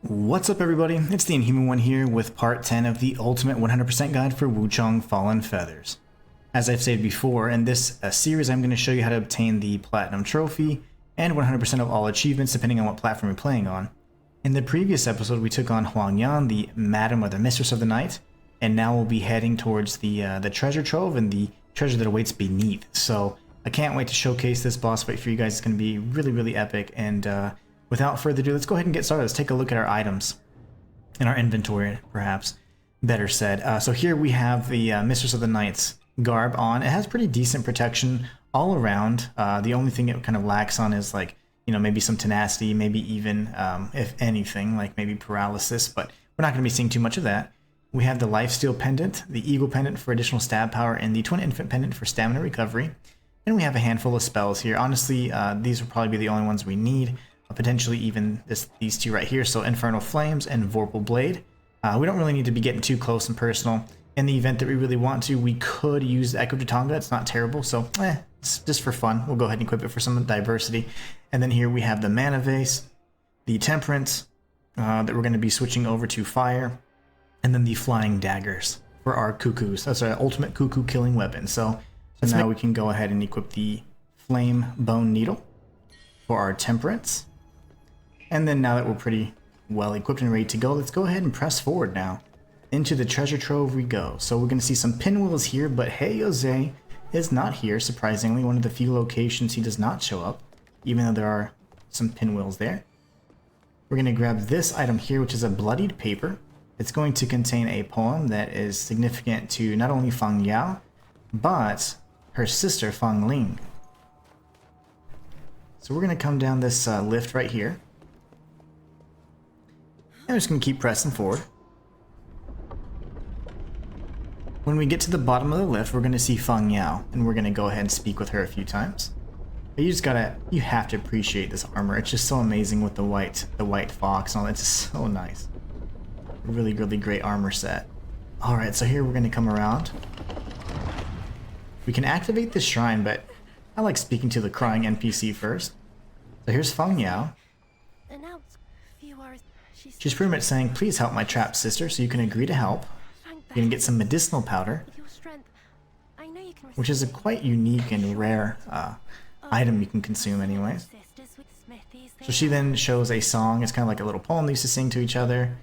What's up everybody, it's the Inhuman one here with part 10 of the ultimate 100% guide for Wuchang Fallen Feathers. As I've said before, in this series I'm going to show you how to obtain the Platinum Trophy and 100% of all achievements depending on what platform you're playing on. In the previous episode we took on Huang Yan, the Madam or the Mistress of the Night, and now we'll be heading towards the treasure trove and the treasure that awaits beneath. So I can't wait to showcase this boss fight for you guys. It's going to be really epic, and without further ado, let's go ahead and get started. Let's take a look at our items in our inventory, perhaps better said. So here we have the Mistress of the Night's garb on. It has pretty decent protection all around. The only thing it kind of lacks on is, like, you know, maybe some tenacity, maybe even, if anything, like maybe paralysis, but we're not going to be seeing too much of that. We have the Lifesteal Pendant, the Eagle Pendant for additional stab power, and the Twin Infant Pendant for stamina recovery. And we have a handful of spells here. Honestly, these will probably be the only ones we need. Potentially even these two right here, so Infernal Flames and Vorpal Blade. We don't really need to be getting too close and personal. In the event that we really want to, we could use Echo Tonga. It's not terrible, so it's just for fun. We'll go ahead and equip it for some diversity. And then here we have the Mana Vase, the Temperance, that we're going to be switching over to Fire, and then the Flying Daggers for our Cuckoos. That's our ultimate Cuckoo killing weapon. So now we can go ahead and equip the Flame Bone Needle for our Temperance. And then now that we're pretty well equipped and ready to go, let's go ahead and press forward now. Into the treasure trove we go. So we're going to see some pinwheels here, but Hey Jose is not here, surprisingly. One of the few locations he does not show up, even though there are some pinwheels there. We're going to grab this item here, which is a bloodied paper. It's going to contain a poem that is significant to not only Fang Yao, but her sister Fang Ling. So we're going to come down this lift right here. And we're just going to keep pressing forward. When we get to the bottom of the lift, we're going to see Fang Yao, and we're going to go ahead and speak with her a few times. But you have to appreciate this armor. It's just so amazing with the white fox and all that. It's just so nice. Really great armor set. Alright, so here we're going to come around. We can activate the shrine, but I like speaking to the crying NPC first. So here's Fang Yao. She's pretty much saying, please help my trapped sister, so you can agree to help. You can get some medicinal powder, which is a quite unique and rare item you can consume anyways. So she then shows a song. It's kind of like a little poem they used to sing to each other.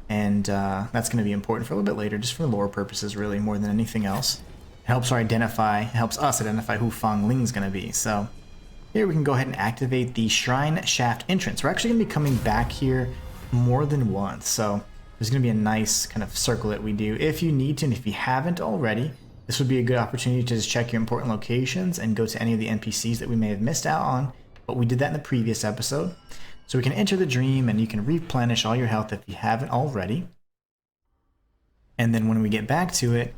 And that's going to be important for a little bit later, just for lore purposes really, more than anything else. It helps us identify who Fang Ling is going to be. So here we can go ahead and activate the Shrine Shaft entrance. We're actually going to be coming back here more than once, so there's going to be a nice kind of circle that we do. If you need to, and if you haven't already, this would be a good opportunity to just check your important locations and go to any of the NPCs that we may have missed out on, but we did that in the previous episode. So we can enter the dream and you can replenish all your health if you haven't already. And then when we get back to it,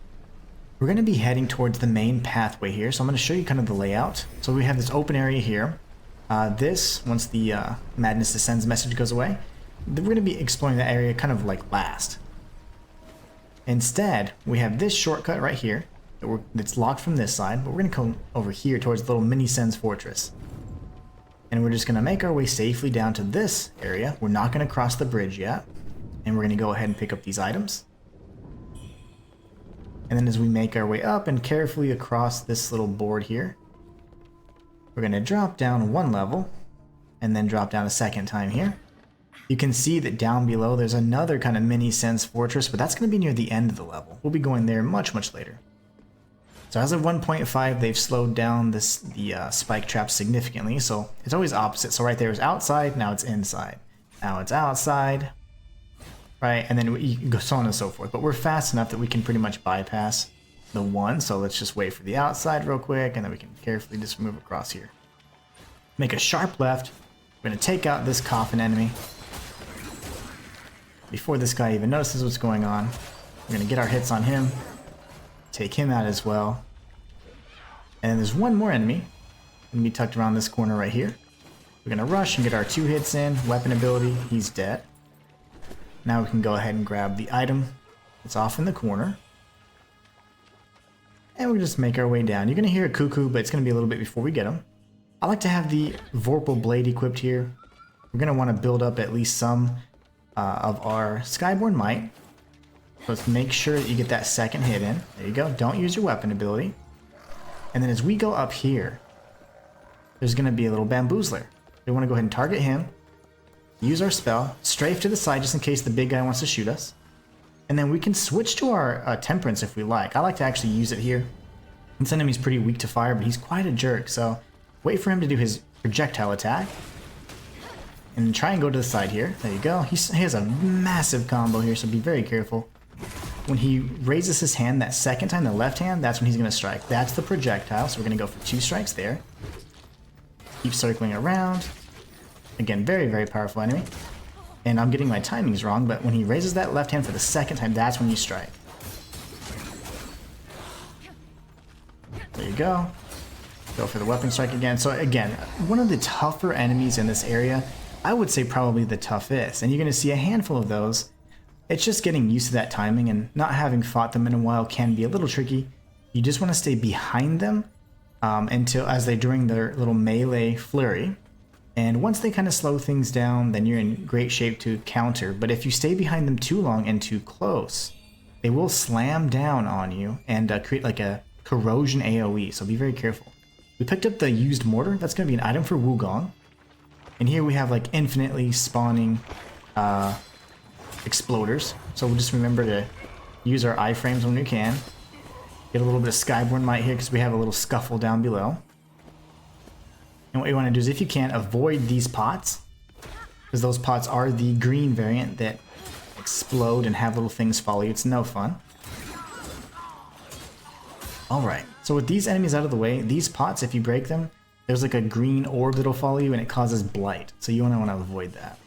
we're going to be heading towards the main pathway here. So I'm going to show you kind of the layout. So we have this open area here. Once the Madness Descends message goes away, we're going to be exploring that area kind of like last. Instead, we have this shortcut right here that's locked from this side, but we're going to come over here towards the little mini Sen's fortress. And we're just going to make our way safely down to this area. We're not going to cross the bridge yet. And we're going to go ahead and pick up these items. And then as we make our way up and carefully across this little board here, we're going to drop down one level and then drop down a second time here. You can see that down below there's another kind of mini Sen's fortress, but that's going to be near the end of the level. We'll be going there much later. So as of 1.5, they've slowed down the spike trap significantly, so it's always opposite. So right there is outside, now it's inside. Now it's outside, right? And then you go so on and so forth. But we're fast enough that we can pretty much bypass the one, so let's just wait for the outside real quick, and then we can carefully just move across here. Make a sharp left. We're going to take out this coffin enemy. Before this guy even notices what's going on, we're going to get our hits on him, take him out as well. And then there's one more enemy, going to be tucked around this corner right here. We're going to rush and get our 2 hits in, weapon ability, he's dead. Now we can go ahead and grab the item that's off in the corner. And we'll just make our way down. You're going to hear a cuckoo, but it's going to be a little bit before we get him. I like to have the Vorpal Blade equipped here. We're going to want to build up at least some of our Skyborn Might. Let's make sure that you get that second hit in. There you go. Don't use your weapon ability. And then as we go up here, there's going to be a little bamboozler. We want to go ahead and target him. Use our spell. Strafe to the side just in case the big guy wants to shoot us. And then we can switch to our Temperance if we like. I like to actually use it here. This enemy's pretty weak to fire, but he's quite a jerk. So wait for him to do his projectile attack. And try and go to the side here. There you go. He has a massive combo here, so be very careful. When he raises his hand that second time, the left hand, that's when he's going to strike. That's the projectile, so we're going to go for 2 strikes there. Keep circling around. Again, very, very powerful enemy. And I'm getting my timings wrong, but when he raises that left hand for the second time, that's when you strike. There you go. Go for the weapon strike again. So again, one of the tougher enemies in this area, I would say probably the toughest. And you're going to see a handful of those. It's just getting used to that timing, and not having fought them in a while can be a little tricky. You just want to stay behind them until as they're doing their little melee flurry. And once they kind of slow things down, then you're in great shape to counter. But if you stay behind them too long and too close, they will slam down on you and create like a corrosion AoE, so be very careful. We picked up the used mortar. That's going to be an item for Wukong. And here we have like infinitely spawning exploders. So we'll just remember to use our iframes when we can. Get a little bit of Skyborn Might here because we have a little scuffle down below. And what you want to do is, if you can, avoid these pots, because those pots are the green variant that explode and have little things follow you. It's no fun. Alright, so with these enemies out of the way, these pots, if you break them, there's like a green orb that'll follow you and it causes blight. So you want to avoid that.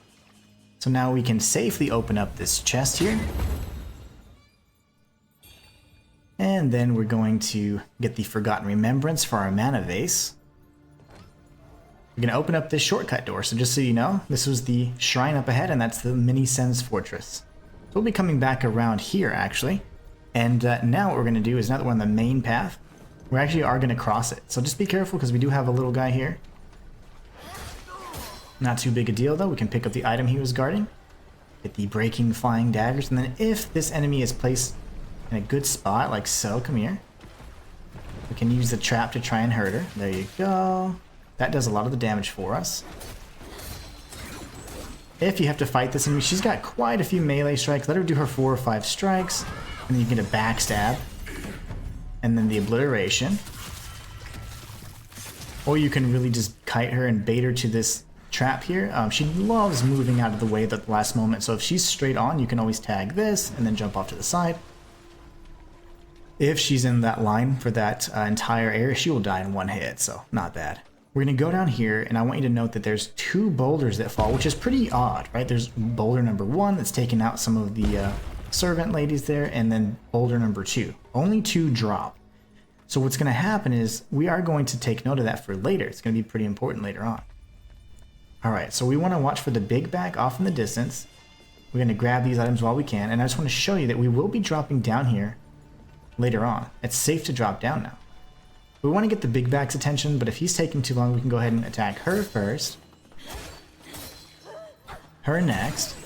So now we can safely open up this chest here. And then we're going to get the Forgotten Remembrance for our mana vase. We're going to open up this shortcut door. So just so you know, this was the shrine up ahead, and that's the Mini Sen's Fortress. So we'll be coming back around here, actually. And now what we're going to do is, now that we're on the main path, we actually are going to cross it. So just be careful, because we do have a little guy here. Not too big a deal, though. We can pick up the item he was guarding. Get the breaking flying daggers. And then if this enemy is placed in a good spot, like so, come here. We can use the trap to try and hurt her. There you go. That does a lot of the damage for us. If you have to fight this enemy, she's got quite a few melee strikes. Let her do her 4 or 5 strikes. And then you get a backstab. And then the obliteration. Or you can really just kite her and bait her to this trap here. She loves moving out of the way at the last moment, so if she's straight on, you can always tag this and then jump off to the side. If she's in that line for that entire area, she will die in 1 hit, so not bad. We're going to go down here, and I want you to note that there's 2 boulders that fall, which is pretty odd, right? There's boulder number 1 that's taken out some of the servant ladies there, and then boulder number 2. Only 2 drop. So what's going to happen is we are going to take note of that for later. It's going to be pretty important later on. Alright, so we want to watch for the big back off in the distance. We're going to grab these items while we can, and I just want to show you that we will be dropping down here later on. It's safe to drop down now. We want to get the big back's attention, but if he's taking too long, we can go ahead and attack her first. Her next.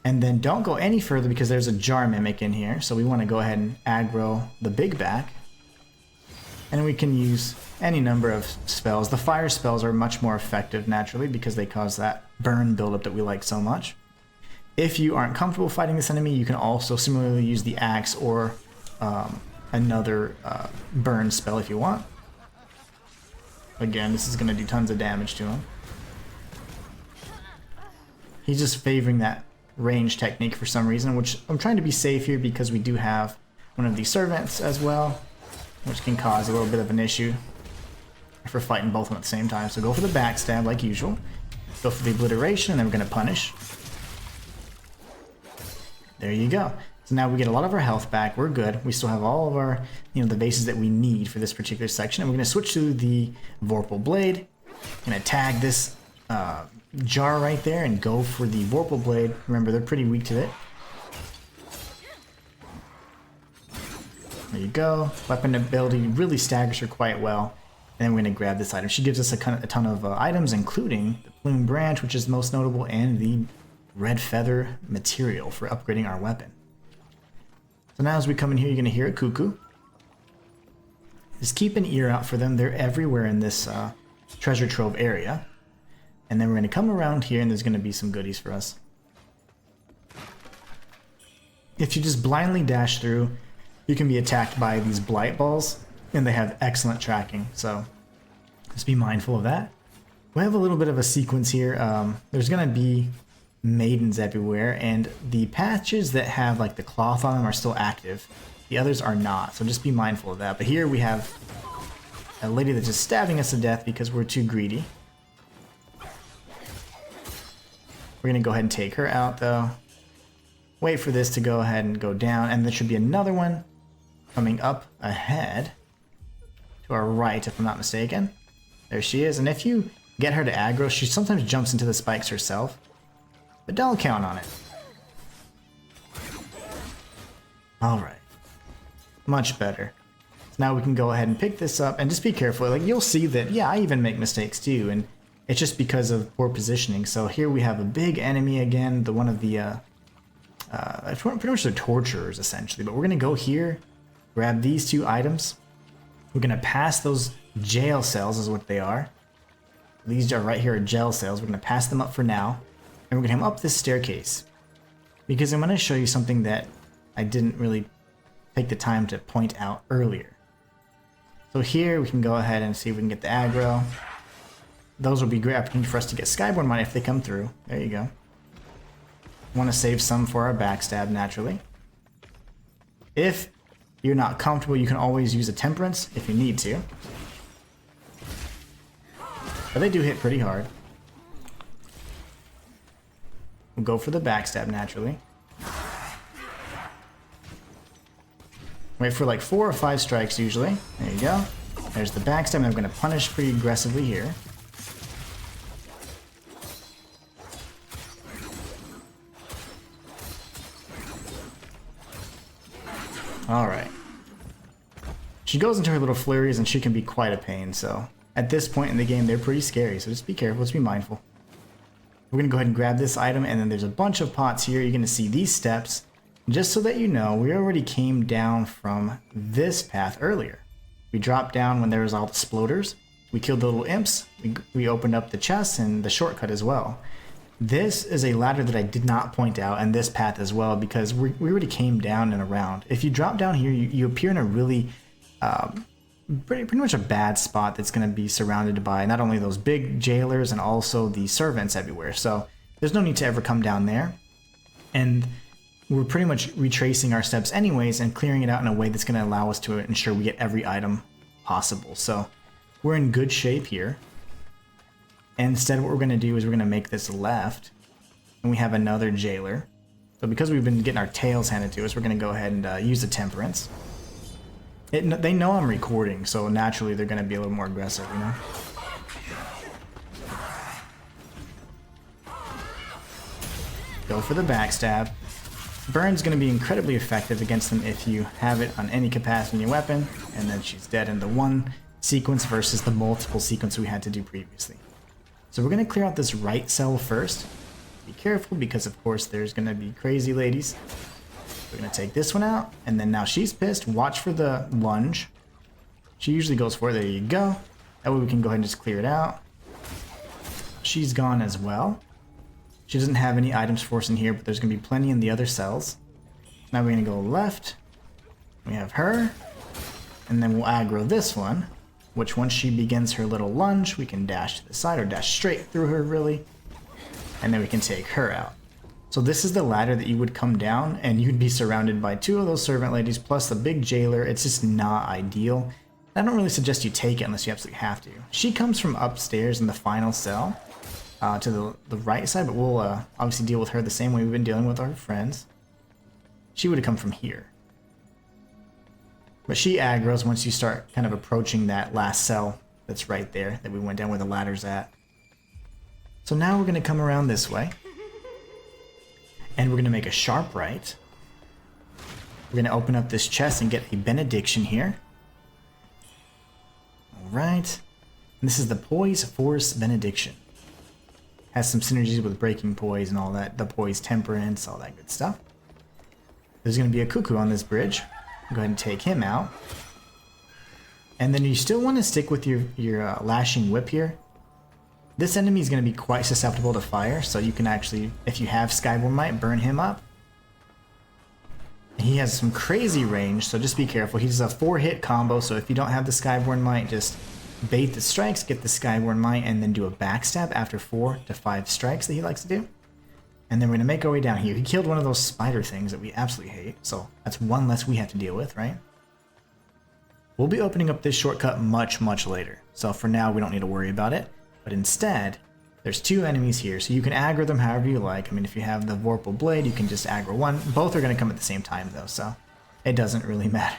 And then don't go any further because there's a jar mimic in here, so we want to go ahead and aggro the big back. And we can use any number of spells. The fire spells are much more effective naturally because they cause that burn buildup that we like so much. If you aren't comfortable fighting this enemy, you can also similarly use the axe or another burn spell if you want. Again, this is going to do tons of damage to him. He's just favoring that range technique for some reason, which I'm trying to be safe here because we do have one of these servants as well, which can cause a little bit of an issue if we're fighting both of them at the same time. So go for the backstab like usual. Go for the obliteration, and then we're going to punish. There you go. So now we get a lot of our health back. We're good. We still have all of our, the vases that we need for this particular section. And we're going to switch to the Vorpal Blade. Going to tag this jar right there and go for the Vorpal Blade. Remember, they're pretty weak to it. There you go. Weapon ability really staggers her quite well. And then we're going to grab this item. She gives us a ton of items, including the Plume Branch, which is most notable, and the red feather material for upgrading our weapon. So now as we come in here, you're going to hear a cuckoo. Just keep an ear out for them. They're everywhere in this treasure trove area. And then we're going to come around here and there's going to be some goodies for us. If you just blindly dash through, you can be attacked by these blight balls. And they have excellent tracking. So just be mindful of that. We have a little bit of a sequence here. There's going to be maidens everywhere, and the patches that have like the cloth on them are still active. The others are not, so just be mindful of that. But here we have a lady that's just stabbing us to death because we're too greedy. We're gonna go ahead and take her out though. Wait for this to go ahead and go down, and there should be another one coming up ahead to our right, if I'm not mistaken. There she is, and if you get her to aggro, she sometimes jumps into the spikes herself. But don't count on it. Alright. Much better. So now we can go ahead and pick this up and just be careful. Like, you'll see that, yeah, I even make mistakes too, and it's just because of poor positioning. So here we have a big enemy again, the one of the, pretty much the torturers essentially. But we're going to go here, grab these two items. We're going to pass those jail cells is what they are. These are right here are jail cells. We're going to pass them up for now. And we're going to come up this staircase. Because I'm going to show you something that I didn't really take the time to point out earlier. So here we can go ahead and see if we can get the aggro. Those will be great opportunity for us to get Skyborn Money if they come through. There you go. Want to save some for our backstab naturally. If you're not comfortable, you can always use a Temperance if you need to. But they do hit pretty hard. We'll go for the backstab naturally. Wait for like 4 or 5 strikes usually. There you go. There's the backstab, and I'm going to punish pretty aggressively here. Alright. She goes into her little flurries and she can be quite a pain, so at this point in the game they're pretty scary, so just be careful, just be mindful. We're going to go ahead and grab this item, and then there's a bunch of pots here. You're going to see these steps. Just so that you know, we already came down from this path earlier. We dropped down when there was all the sploders. We killed the little imps. We opened up the chests and the shortcut as well. This is a ladder that I did not point out, and this path as well, because we already came down and around. If you drop down here, you appear in a really, pretty much a bad spot that's going to be surrounded by not only those big jailers and also the servants everywhere. So there's no need to ever come down there. And we're pretty much retracing our steps anyways and clearing it out in a way that's going to allow us to ensure we get every item possible. So we're in good shape here. And instead what we're going to do is we're going to make this left, and we have another jailer. So because we've been getting our tails handed to us, we're going to go ahead and use the Temperance. They know I'm recording, so naturally they're going to be a little more aggressive, you know? Go for the backstab. Burn's going to be incredibly effective against them if you have it on any capacity in your weapon, and then she's dead in the one sequence versus the multiple sequence we had to do previously. So we're going to clear out this right cell first. Be careful because of course there's going to be crazy ladies. We're going to take this one out, and then now she's pissed. Watch for the lunge. She usually goes for it. There you go. That way we can go ahead and just clear it out. She's gone as well. She doesn't have any items for us in here, but there's going to be plenty in the other cells. Now we're going to go left. We have her. And then we'll aggro this one, which once she begins her little lunge, we can dash to the side or dash straight through her, really. And then we can take her out. So this is the ladder that you would come down, and you'd be surrounded by 2 of those servant ladies plus the big jailer. It's just not ideal. I don't really suggest you take it unless you absolutely have to. She comes from upstairs in the final cell. To the right side, but we'll obviously deal with her the same way we've been dealing with our friends. She would have come from here. But she aggroes once you start kind of approaching that last cell that's right there that we went down where the ladder's at. So now we're going to come around this way. And we're going to make a sharp right. We're going to open up this chest and get a benediction here. Alright. And this is the Poise Force Benediction. has some synergies with breaking poise and all that, the poise temperance, all that good stuff. There's going to be a cuckoo on this bridge. Go ahead and take him out. And then you still want to stick with your lashing whip here. This enemy is going to be quite susceptible to fire, so you can actually, if you have Skyborn Might, burn him up. He has some crazy range, so just be careful. He's a 4-hit combo, so if you don't have the Skyborn Might, just bait the strikes, get the Skyborn Might, and then do a backstab after 4 to 5 strikes that he likes to do. And then we're going to make our way down here. He killed one of those spider things that we absolutely hate, so that's one less we have to deal with, right? We'll be opening up this shortcut much, much later, so for now we don't need to worry about it. But instead, there's 2 enemies here, so you can aggro them however you like. I mean, if you have the Vorpal Blade, you can just aggro one. Both are going to come at the same time, though, so it doesn't really matter.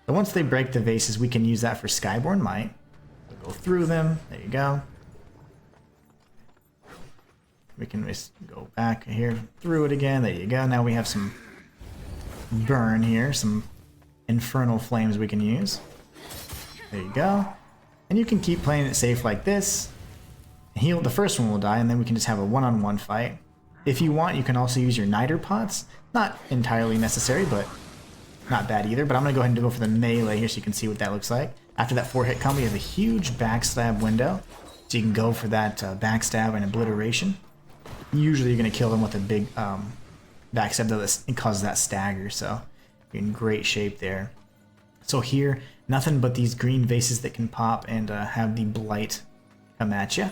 So once they break the vases, we can use that for Skyborn Might. We'll go through them. There you go. We can just go back here through it again. There you go. Now we have some burn here, some infernal flames we can use. There you go. And you can keep playing it safe like this. The first one will die, and then we can just have a one-on-one fight. If you want, you can also use your Niter Pots. Not entirely necessary, but not bad either. But I'm going to go ahead and go for the melee here so you can see what that looks like. After that 4-hit combo, you have a huge backstab window. So you can go for that backstab and obliteration. Usually you're going to kill them with a big backstab that causes that stagger, so you're in great shape there. So here, nothing but these green vases that can pop and have the blight come at you.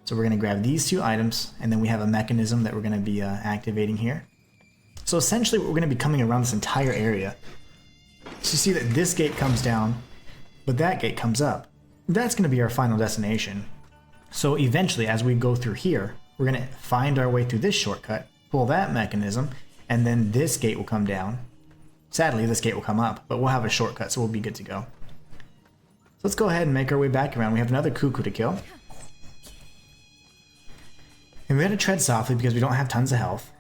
So we're going to grab these 2 items, and then we have a mechanism that we're going to be activating here. So essentially we're going to be coming around this entire area. So you see that this gate comes down, but that gate comes up. That's going to be our final destination. So eventually, as we go through here, we're going to find our way through this shortcut, pull that mechanism, and then this gate will come down. Sadly, this gate will come up, but we'll have a shortcut, so we'll be good to go. So let's go ahead and make our way back around. We have another cuckoo to kill. And we gotta tread softly because we don't have tons of health.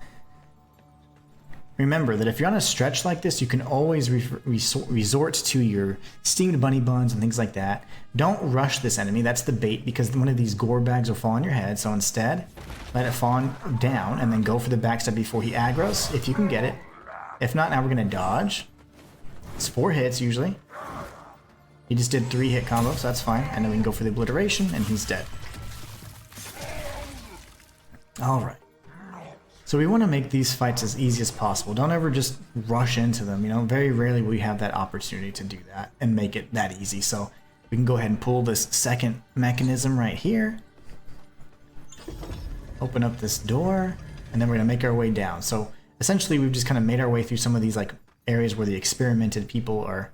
Remember that if you're on a stretch like this, you can always resort to your steamed bunny buns and things like that. Don't rush this enemy, that's the bait, because one of these gore bags will fall on your head. So instead, let it fall down and then go for the backstab before he aggros, if you can get it. If not, now we're gonna dodge. It's 4 hits usually. He just did 3-hit combo, so that's fine. And then we can go for the obliteration, and he's dead. Alright. So we want to make these fights as easy as possible. Don't ever just rush into them, you know. Very rarely will you have that opportunity to do that and make it that easy. So we can go ahead and pull this second mechanism right here. Open up this door, and then we're going to make our way down. So essentially we've just kind of made our way through some of these like areas where the experimented people are,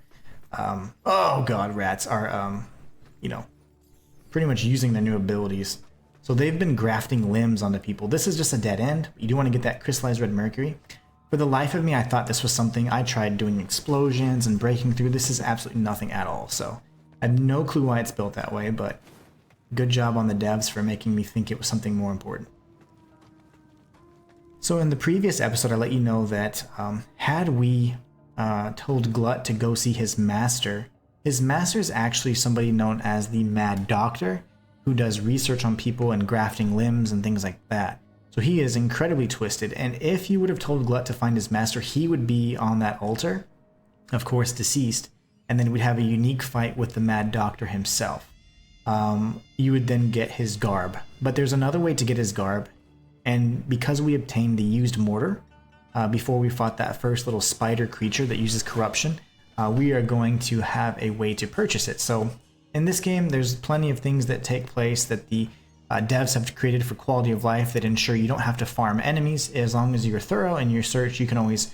oh god, rats, are, you know, pretty much using their new abilities. So they've been grafting limbs onto people. This is just a dead end. You do want to get that crystallized red mercury. For the life of me, I thought this was something. I tried doing explosions and breaking through. This is absolutely nothing at all. So I have no clue why it's built that way, but good job on the devs for making me think it was something more important. So in the previous episode, I let you know that had we told Glut to go see his master is actually somebody known as the Mad Doctor, who does research on people and grafting limbs and things like that. So he is incredibly twisted, and if you would have told Glut to find his master, he would be on that altar, of course deceased, and then we'd have a unique fight with the Mad Doctor himself. You would then get his garb, but there's another way to get his garb, and because we obtained the used mortar before we fought that first little spider creature that uses corruption, we are going to have a way to purchase it. So in this game, there's plenty of things that take place that the devs have created for quality of life that ensure you don't have to farm enemies. As long as you're thorough in your search, you can always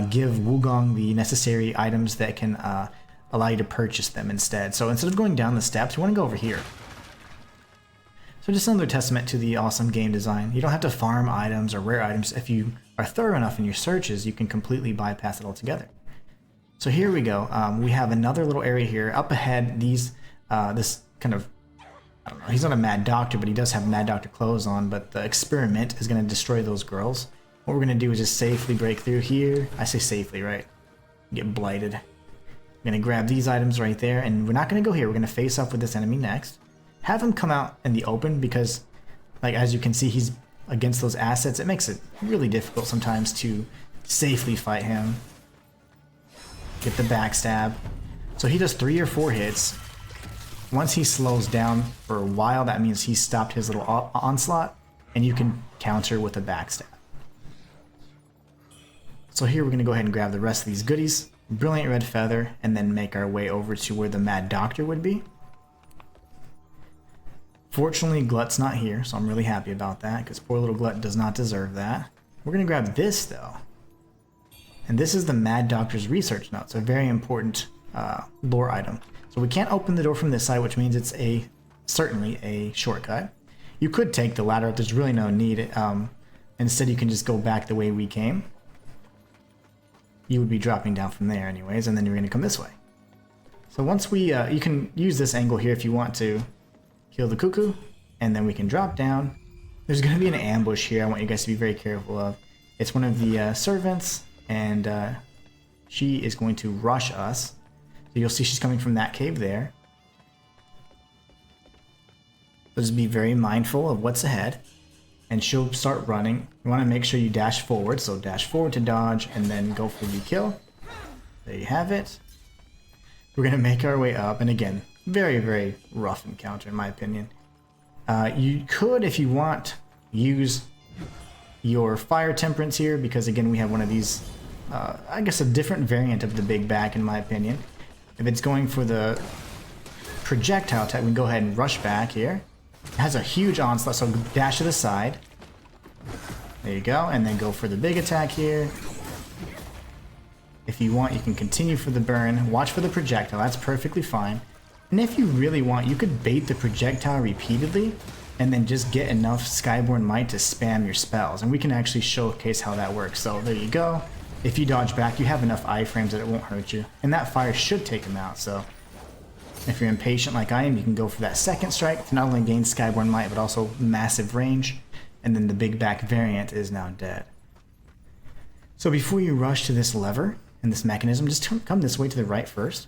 give Wukong the necessary items that can allow you to purchase them instead. So instead of going down the steps, you want to go over here. So just another testament to the awesome game design. You don't have to farm items or rare items. If you are thorough enough in your searches, you can completely bypass it altogether. So here we go. We have another little area here. Up ahead, this kind of, I don't know, he's not a Mad Doctor, but he does have Mad Doctor clothes on, but the experiment is going to destroy those girls. What we're going to do is just safely break through here. I say safely, right? Get blighted. We're going to grab these items right there, and we're not going to go here. We're going to face off with this enemy next. Have him come out in the open, because Like, as you can see, he's against those assets. It makes it really difficult sometimes to safely fight him. Get the backstab. So he does 3 or 4 hits. Once he slows down for a while, that means he stopped his little onslaught, and you can counter with a backstab. So here we're going to go ahead and grab the rest of these goodies, Brilliant Red Feather, and then make our way over to where the Mad Doctor would be. Fortunately, Glut's not here, so I'm really happy about that, because poor little Glut does not deserve that. We're going to grab this, though. And this is the Mad Doctor's research notes, a very important lore item. So we can't open the door from this side, which means it's certainly a shortcut. You could take the ladder, there's really no need. Instead, you can just go back the way we came. You would be dropping down from there anyways, and then you're going to come this way. So once we, you can use this angle here if you want to kill the cuckoo, and then we can drop down. There's going to be an ambush here I want you guys to be very careful of. It's one of the servants, and she is going to rush us. So you'll see she's coming from that cave there. So just be very mindful of what's ahead, and she'll start running. You want to make sure you dash forward, so dash forward to dodge, and then go for the kill. There you have it. We're going to make our way up, and again, very, very rough encounter in my opinion. You could, if you want, use your fire temperance here, because again we have one of these, I guess a different variant of the big back in my opinion. If it's going for the projectile type, we can go ahead and rush back here. It has a huge onslaught, so dash to the side. There you go, and then go for the big attack here. If you want, you can continue for the burn. Watch for the projectile, that's perfectly fine. And if you really want, you could bait the projectile repeatedly and then just get enough Skyborn Might to spam your spells. And we can actually showcase how that works. So there you go. If you dodge back, you have enough iframes that it won't hurt you. And that fire should take him out, so if you're impatient like I am, you can go for that second strike to not only gain Skyborn Might, but also massive range. And then the big back variant is now dead. So before you rush to this lever and this mechanism, just come this way to the right first.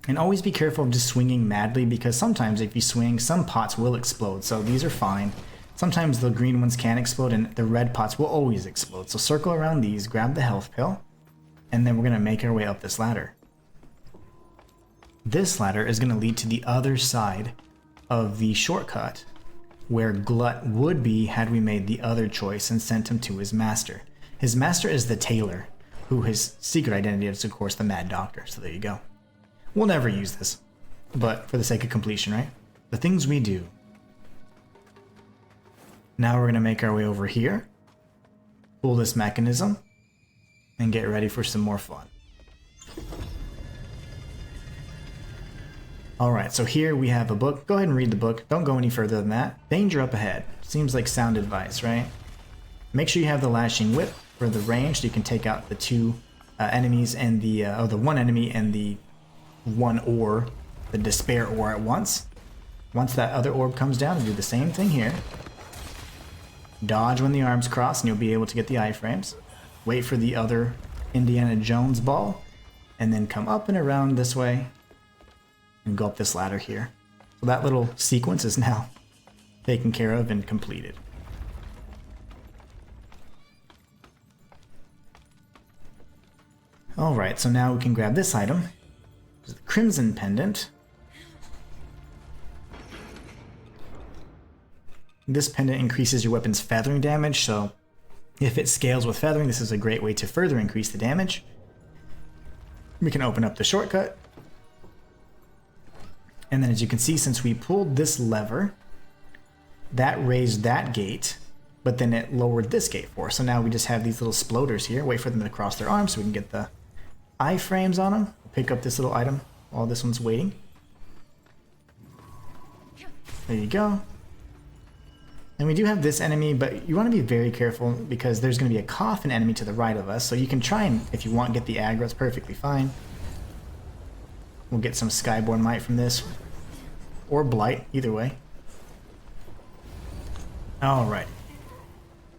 And always be careful of just swinging madly, because sometimes if you swing, some pots will explode. So these are fine. Sometimes the green ones can explode, and the red pots will always explode. So circle around these, grab the health pill, and then we're going to make our way up this ladder. This ladder is going to lead to the other side of the shortcut, where Glut would be had we made the other choice and sent him to his master. His master is the tailor, who his secret identity is, of course, the Mad Doctor. So there you go. We'll never use this, but for the sake of completion, right? The things we do. Now we're going to make our way over here, pull this mechanism, and get ready for some more fun. Alright, so here we have a book. Go ahead and read the book. Don't go any further than that. Danger up ahead. Seems like sound advice, right? Make sure you have the lashing whip for the range, so you can take out the 2 enemies and the one enemy and the one ore, the despair ore at once. Once that other orb comes down, do the same thing here. Dodge when the arms cross and you'll be able to get the iframes. Wait for the other Indiana Jones ball, and then come up and around this way and go up this ladder here. So that little sequence is now taken care of and completed. Alright, so now we can grab this item. The Crimson Pendant. This pendant increases your weapon's feathering damage, so if it scales with feathering, this is a great way to further increase the damage. We can open up the shortcut. And then as you can see, since we pulled this lever, that raised that gate, but then it lowered this gate for us. So now we just have these little sploders here. Wait for them to cross their arms so we can get the iframes on them. Pick up this little item while this one's waiting. There you go. And we do have this enemy, but you want to be very careful because there's going to be a coffin enemy to the right of us. So you can try and, if you want, get the aggro. It's perfectly fine. We'll get some Skyborn Might from this. Or Blight, either way. Alright.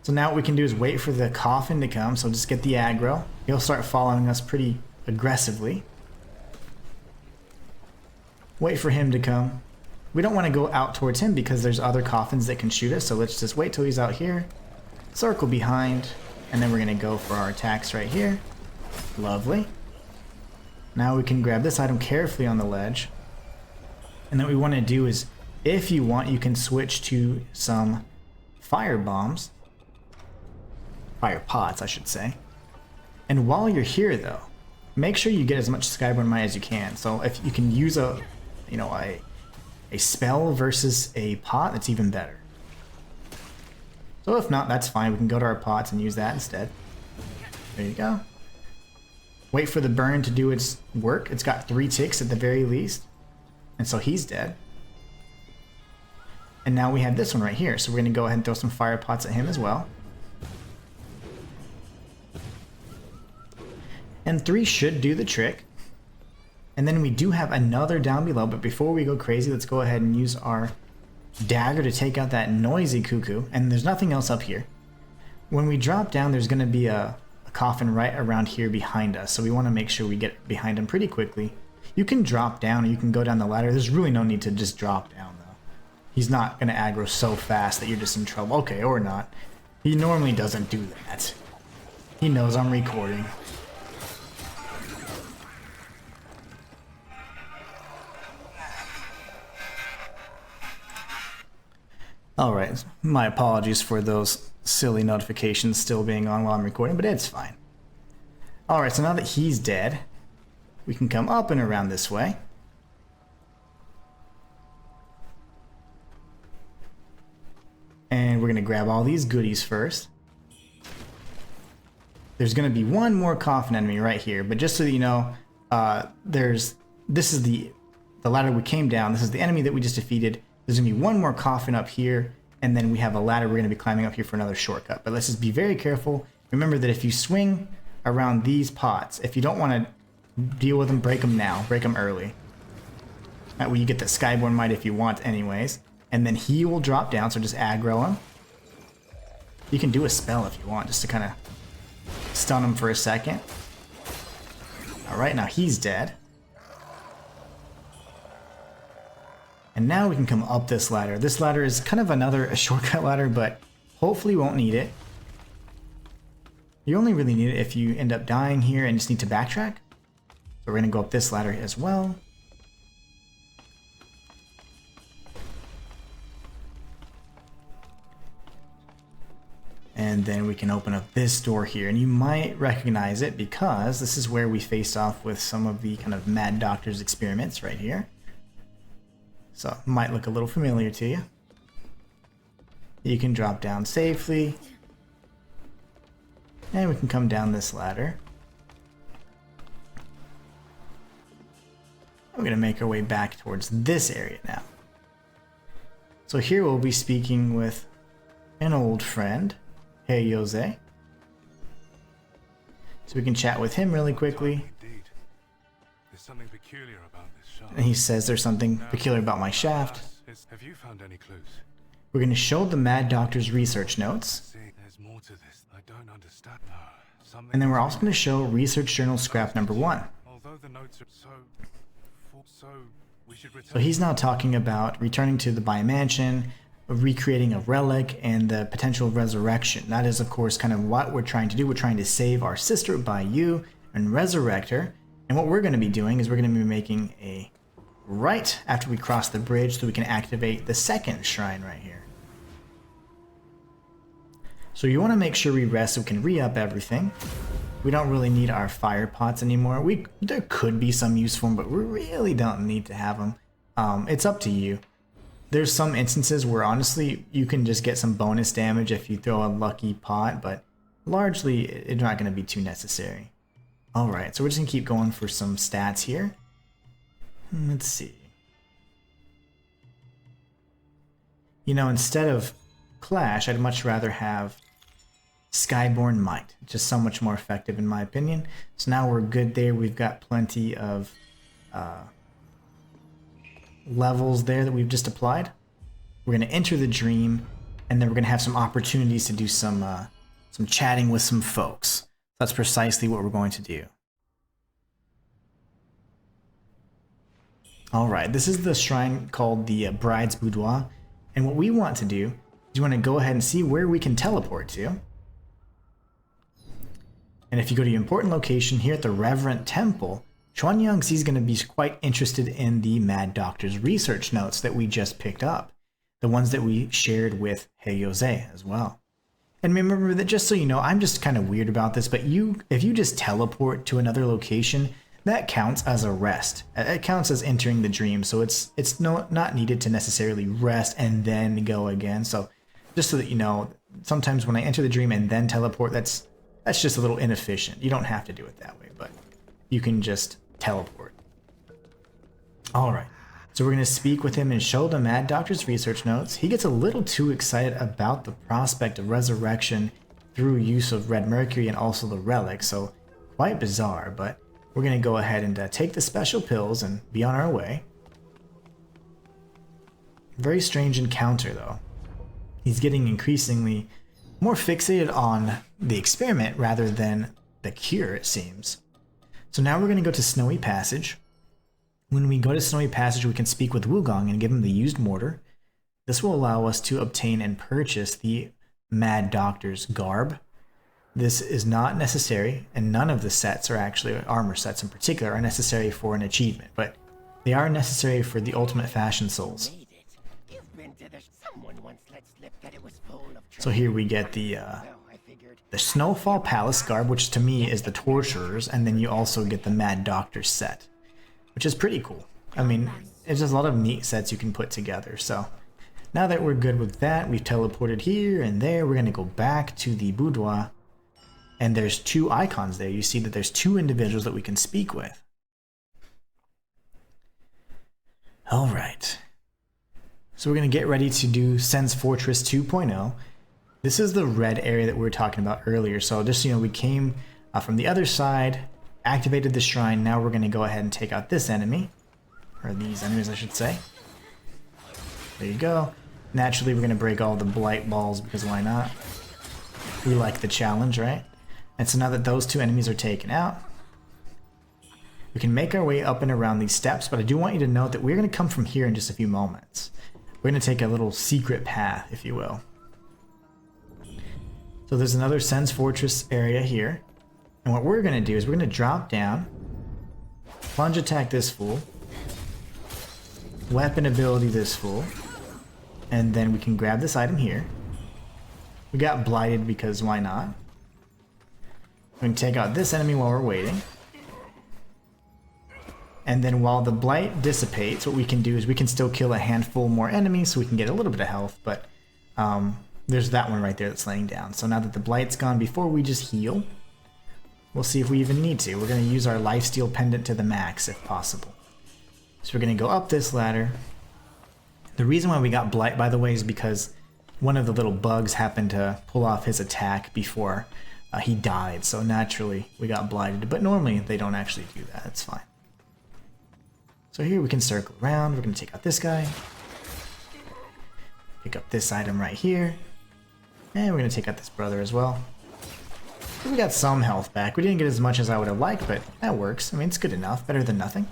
So now what we can do is wait for the coffin to come. So just get the aggro. He'll start following us pretty aggressively. Wait for him to come. We don't want to go out towards him because there's other coffins that can shoot us, so let's just wait till he's out here, circle behind, and then we're going to go for our attacks right here. Lovely. Now we can grab this item carefully on the ledge. And then what we want to do is, if you want, you can switch to some fire bombs. Fire pots, I should say. And while you're here, though, make sure you get as much Skyborn Might as you can. So if you can use a spell versus a pot, it's even better. So if not, that's fine. We can go to our pots and use that instead. There you go. Wait for the burn to do its work. It's got 3 ticks at the very least. And so he's dead. And now we have this one right here. So we're going to go ahead and throw some fire pots at him as well. And 3 should do the trick. And then we do have another down below, but before we go crazy, let's go ahead and use our dagger to take out that noisy cuckoo. And there's nothing else up here. When we drop down, there's going to be a coffin right around here behind us, so we want to make sure we get behind him pretty quickly. You can drop down or you can go down the ladder. There's really no need to just drop down, though. He's not going to aggro so fast that you're just in trouble. Okay, or not. He normally doesn't do that. He knows I'm recording. Alright, my apologies for those silly notifications still being on while I'm recording, but it's fine. Alright, so now that he's dead, we can come up and around this way. And we're going to grab all these goodies first. There's going to be one more coffin enemy right here, but just so that you know, this is the ladder we came down. This is the enemy that we just defeated. There's going to be one more coffin up here, and then we have a ladder we're going to be climbing up here for another shortcut. But let's just be very careful. Remember that if you swing around these pots, if you don't want to deal with them, break them now. Break them early. That way you get the Skyborn Might if you want anyways. And then he will drop down, so just aggro him. You can do a spell if you want, just to kind of stun him for a second. Alright, now he's dead. And now we can come up this ladder. This ladder is kind of a shortcut ladder, but hopefully you won't need it. You only really need it if you end up dying here and just need to backtrack. So we're going to go up this ladder as well. And then we can open up this door here. And you might recognize it because this is where we faced off with some of the kind of Mad Doctor's experiments right here. So it might look a little familiar to you. You can drop down safely. And we can come down this ladder. We're going to make our way back towards this area now. So here we'll be speaking with an old friend, Hey Jose. So we can chat with him really quickly. There's something peculiar about this shaft. And he says there's something peculiar about my shaft. Have you found any clues? We're going to show the Mad Doctor's research notes. See, there's more to this. I don't understand. And then we're also going to show research journal scrap number 1. Although the notes are so we should return. So he's now talking about returning to the Bai Mansion, recreating a relic, and the potential resurrection. That is, of course, kind of what we're trying to do. We're trying to save our sister Bai Yu and resurrect her. And what we're going to be doing is we're going to be making a right after we cross the bridge so we can activate the second shrine right here. So you want to make sure we rest so we can re-up everything. We don't really need our fire pots anymore. There could be some use for them, but we really don't need to have them. It's up to you. There's some instances where honestly you can just get some bonus damage if you throw a lucky pot, but largely it's not going to be too necessary. Alright, so we're just going to keep going for some stats here. Let's see. You know, instead of Clash, I'd much rather have Skyborn Might. Just so much more effective in my opinion. So now we're good there. We've got plenty of levels there that we've just applied. We're going to enter the dream, and then we're going to have some opportunities to do some chatting with some folks. That's precisely what we're going to do. Alright, this is the shrine called the Bride's Boudoir, and what we want to do is you want to go ahead and see where we can teleport to. And if you go to your important location here at the Reverend Temple, Chuan Yangxi is going to be quite interested in the Mad Doctor's research notes that we just picked up, the ones that we shared with He Yozhe as well. And remember that, just so you know, I'm just kind of weird about this, but if you just teleport to another location, that counts as a rest. It counts as entering the dream, so it's not needed to necessarily rest and then go again. So just so that you know, sometimes when I enter the dream and then teleport, that's just a little inefficient. You don't have to do it that way, but you can just teleport. Alright, so we're going to speak with him and show the Mad Doctor's research notes. He gets a little too excited about the prospect of resurrection through use of red mercury and also the relic, so quite bizarre, but we're going to go ahead and take the special pills and be on our way. Very strange encounter though. He's getting increasingly more fixated on the experiment rather than the cure, it seems. So now we're going to go to Snowy Passage. When we go to Snowy Passage, we can speak with Wukong and give him the used mortar. This will allow us to obtain and purchase the Mad Doctor's garb. This is not necessary, and none of the sets are actually, armor sets in particular, are necessary for an achievement, but they are necessary for the ultimate fashion souls. So here we get the Snowfall Palace garb, which to me is the Torturers, and then you also get the Mad Doctor set, which is pretty cool. I mean, it's just a lot of neat sets you can put together. So now that we're good with that, we've teleported here and there. We're going to go back to the boudoir, and there's two icons there. You see that there's two individuals that we can speak with. All right. So we're going to get ready to do Sen's Fortress 2.0. This is the red area that we were talking about earlier. So just so you know, we came from the other side, activated the shrine. Now we're going to go ahead and take out this enemy, or these enemies I should say. There you go. Naturally we're going to break all the blight balls because why not? We like the challenge, right? And so now that those two enemies are taken out, we can make our way up and around these steps, but I do want you to note that we're going to come from here in just a few moments. We're going to take a little secret path, if you will. So there's another Sen's Fortress area here. And what we're going to do is we're going to drop down, plunge attack this fool, weapon ability this fool, and then we can grab this item here. We got blighted because why not? We can take out this enemy while we're waiting. And then while the blight dissipates, what we can do is we can still kill a handful more enemies so we can get a little bit of health, but there's that one right there that's laying down. So now that the blight's gone, before we just heal, we'll see if we even need to. We're going to use our lifesteal pendant to the max if possible. So we're going to go up this ladder. The reason why we got blight, by the way, is because one of the little bugs happened to pull off his attack before he died. So naturally we got blighted, but normally they don't actually do that. It's fine. So here we can circle around. We're going to take out this guy. Pick up this item right here. And we're going to take out this brother as well. So we got some health back. We didn't get as much as I would have liked, but that works. I mean, it's good enough. Better than nothing.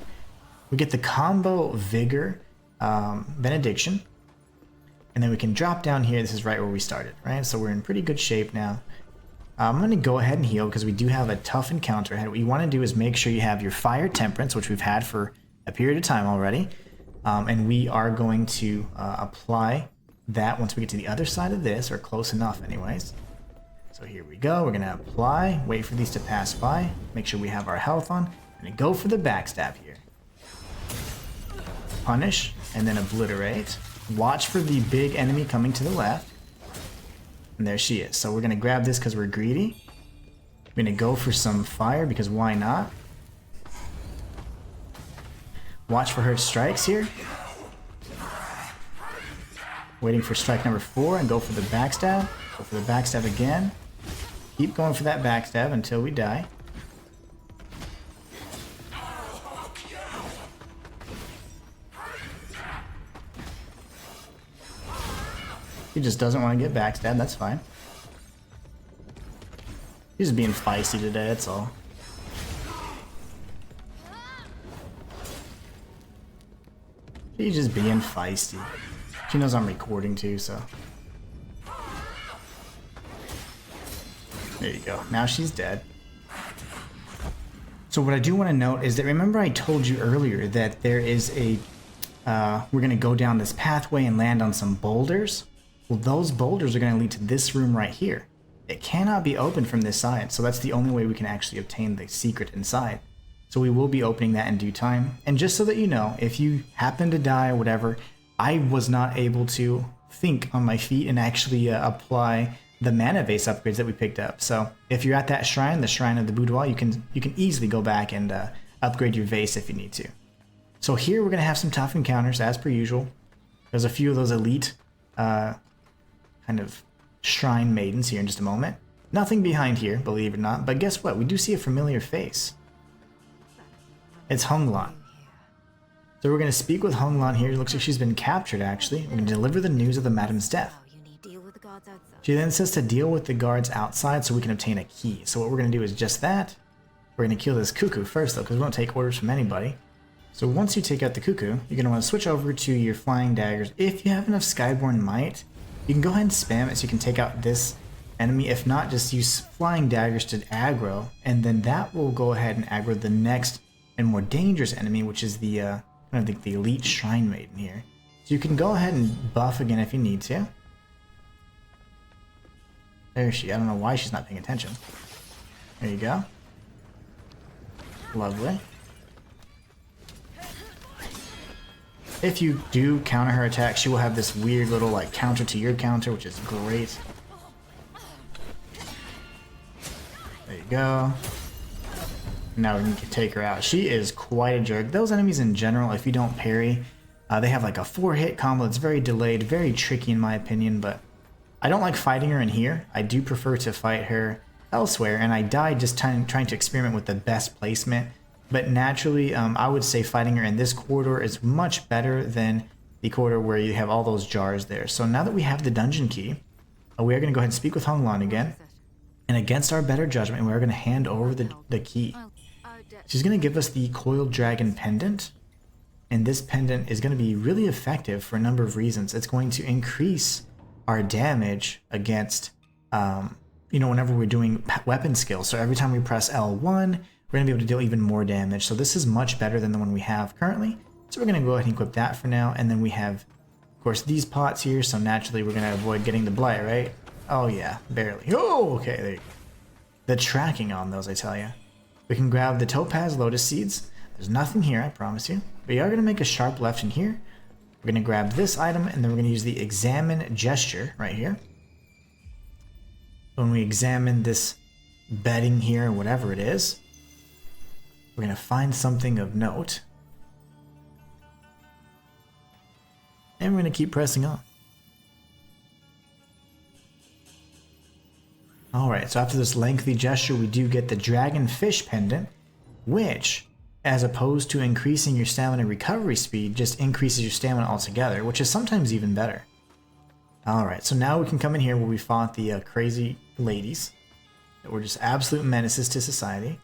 We get the combo Vigor Benediction. And then we can drop down here. This is right where we started, right? So we're in pretty good shape now. I'm going to go ahead and heal because we do have a tough encounter ahead. What you want to do is make sure you have your Fire Temperance, which we've had for a period of time already. And we are going to apply that once we get to the other side of this, or close enough anyways. So here we go. We're going to apply, wait for these to pass by, make sure we have our health on, and go for the backstab here. Punish, and then obliterate. Watch for the big enemy coming to the left. And there she is. So we're going to grab this because we're greedy. We're going to go for some fire because why not? Watch for her strikes here. Waiting for strike number 4 and go for the backstab. Go for the backstab again. Keep going for that backstab until we die. He just doesn't want to get backstabbed, that's fine. He's just being feisty today, that's all. She's just being feisty. She knows I'm recording too, so. There you go. Now she's dead. So what I do want to note is that, remember I told you earlier that there is a, we're going to go down this pathway and land on some boulders? Well, those boulders are going to lead to this room right here. It cannot be opened from this side, so that's the only way we can actually obtain the secret inside. So we will be opening that in due time. And just so that you know, if you happen to die or whatever, I was not able to think on my feet and actually apply the mana base upgrades that we picked up. So if you're at that shrine, the shrine of the boudoir, you can easily go back and upgrade your vase if you need to. So here we're gonna have some tough encounters as per usual. There's a few of those elite kind of shrine maidens here in just a moment. Nothing behind here, believe it or not, but guess what? We do see a familiar face. It's Honglan. So we're gonna speak with Honglan here. It looks like she's been captured actually. We're gonna deliver the news of the madam's death. She then says to deal with the guards outside so we can obtain a key. So what we're going to do is just that. We're going to kill this cuckoo first though, because we won't take orders from anybody. So once you take out the cuckoo, you're going to want to switch over to your flying daggers. If you have enough Skyborn Might, you can go ahead and spam it so you can take out this enemy. If not, just use flying daggers to aggro, and then that will go ahead and aggro the next and more dangerous enemy, which is the kind of the elite shrine maiden here. So you can go ahead and buff again if you need to. There she. I don't know why she's not paying attention. There you go. Lovely. If you do counter her attack, she will have this weird little like counter to your counter, which is great. There you go. Now we can take her out. She is quite a jerk. Those enemies in general, if you don't parry, they have like a 4-hit combo. It's very delayed, very tricky in my opinion, but I don't like fighting her in here. I do prefer to fight her elsewhere, and I died just trying to experiment with the best placement. But naturally, I would say fighting her in this corridor is much better than the corridor where you have all those jars there. So now that we have the dungeon key, we are going to go ahead and speak with Honglan again. And against our better judgment, we are going to hand over the key. She's going to give us the Coiled Dragon Pendant. And this pendant is going to be really effective for a number of reasons. It's going to increase our damage against, whenever we're doing weapon skills. So every time we press L1, we're going to be able to deal even more damage. So this is much better than the one we have currently. So we're going to go ahead and equip that for now. And then we have, of course, these pots here. So naturally, we're going to avoid getting the blight, right? Oh, yeah, barely. Oh, okay, there you go. The tracking on those, I tell you. We can grab the Topaz Lotus Seeds. There's nothing here, I promise you. But you are going to make a sharp left in here. We're going to grab this item, and then we're going to use the Examine gesture right here. When we examine this bedding here, or whatever it is, we're going to find something of note. And we're going to keep pressing on. Alright, so after this lengthy gesture, we do get the Dragonfish Pendant, which, as opposed to increasing your stamina recovery speed, just increases your stamina altogether, which is sometimes even better. Alright, so now we can come in here where we fought the crazy ladies that were just absolute menaces to society.